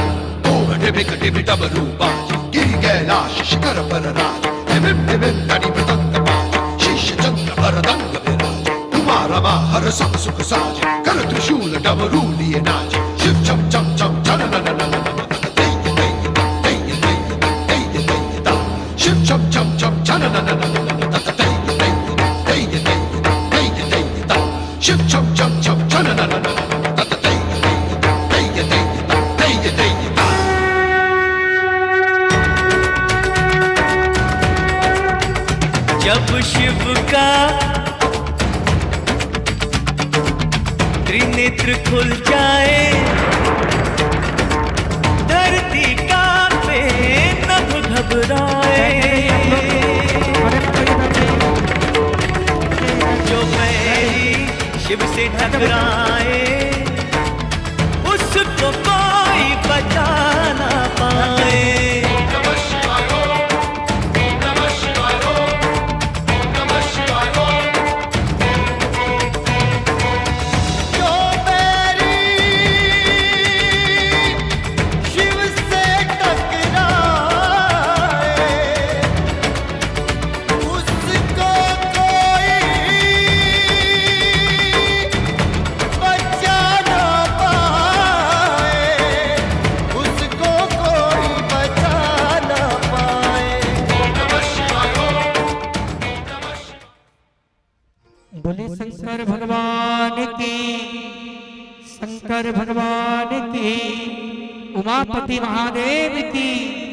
om devi devi damarupa giri kailash shikar par raj devim devim dari pratanga paj shish chandra varadanga viraj tumhara mahar sab sukh saaj kar trishul damaru liye naaj shiv cham cham cham chana na na na na shiv cham cham cham chana na na na na chum chum chum chum na na na ta ta tay tay tay tay tay ta जब शिव का त्रिनेत्र खुल जाए धरती कांपे नभ घबराए जो बैरी शिव से टकराए उसको कोई बचा ना पाए बोले शंकर भगवान की, शंकर भगवान की, उमापति महादेव की।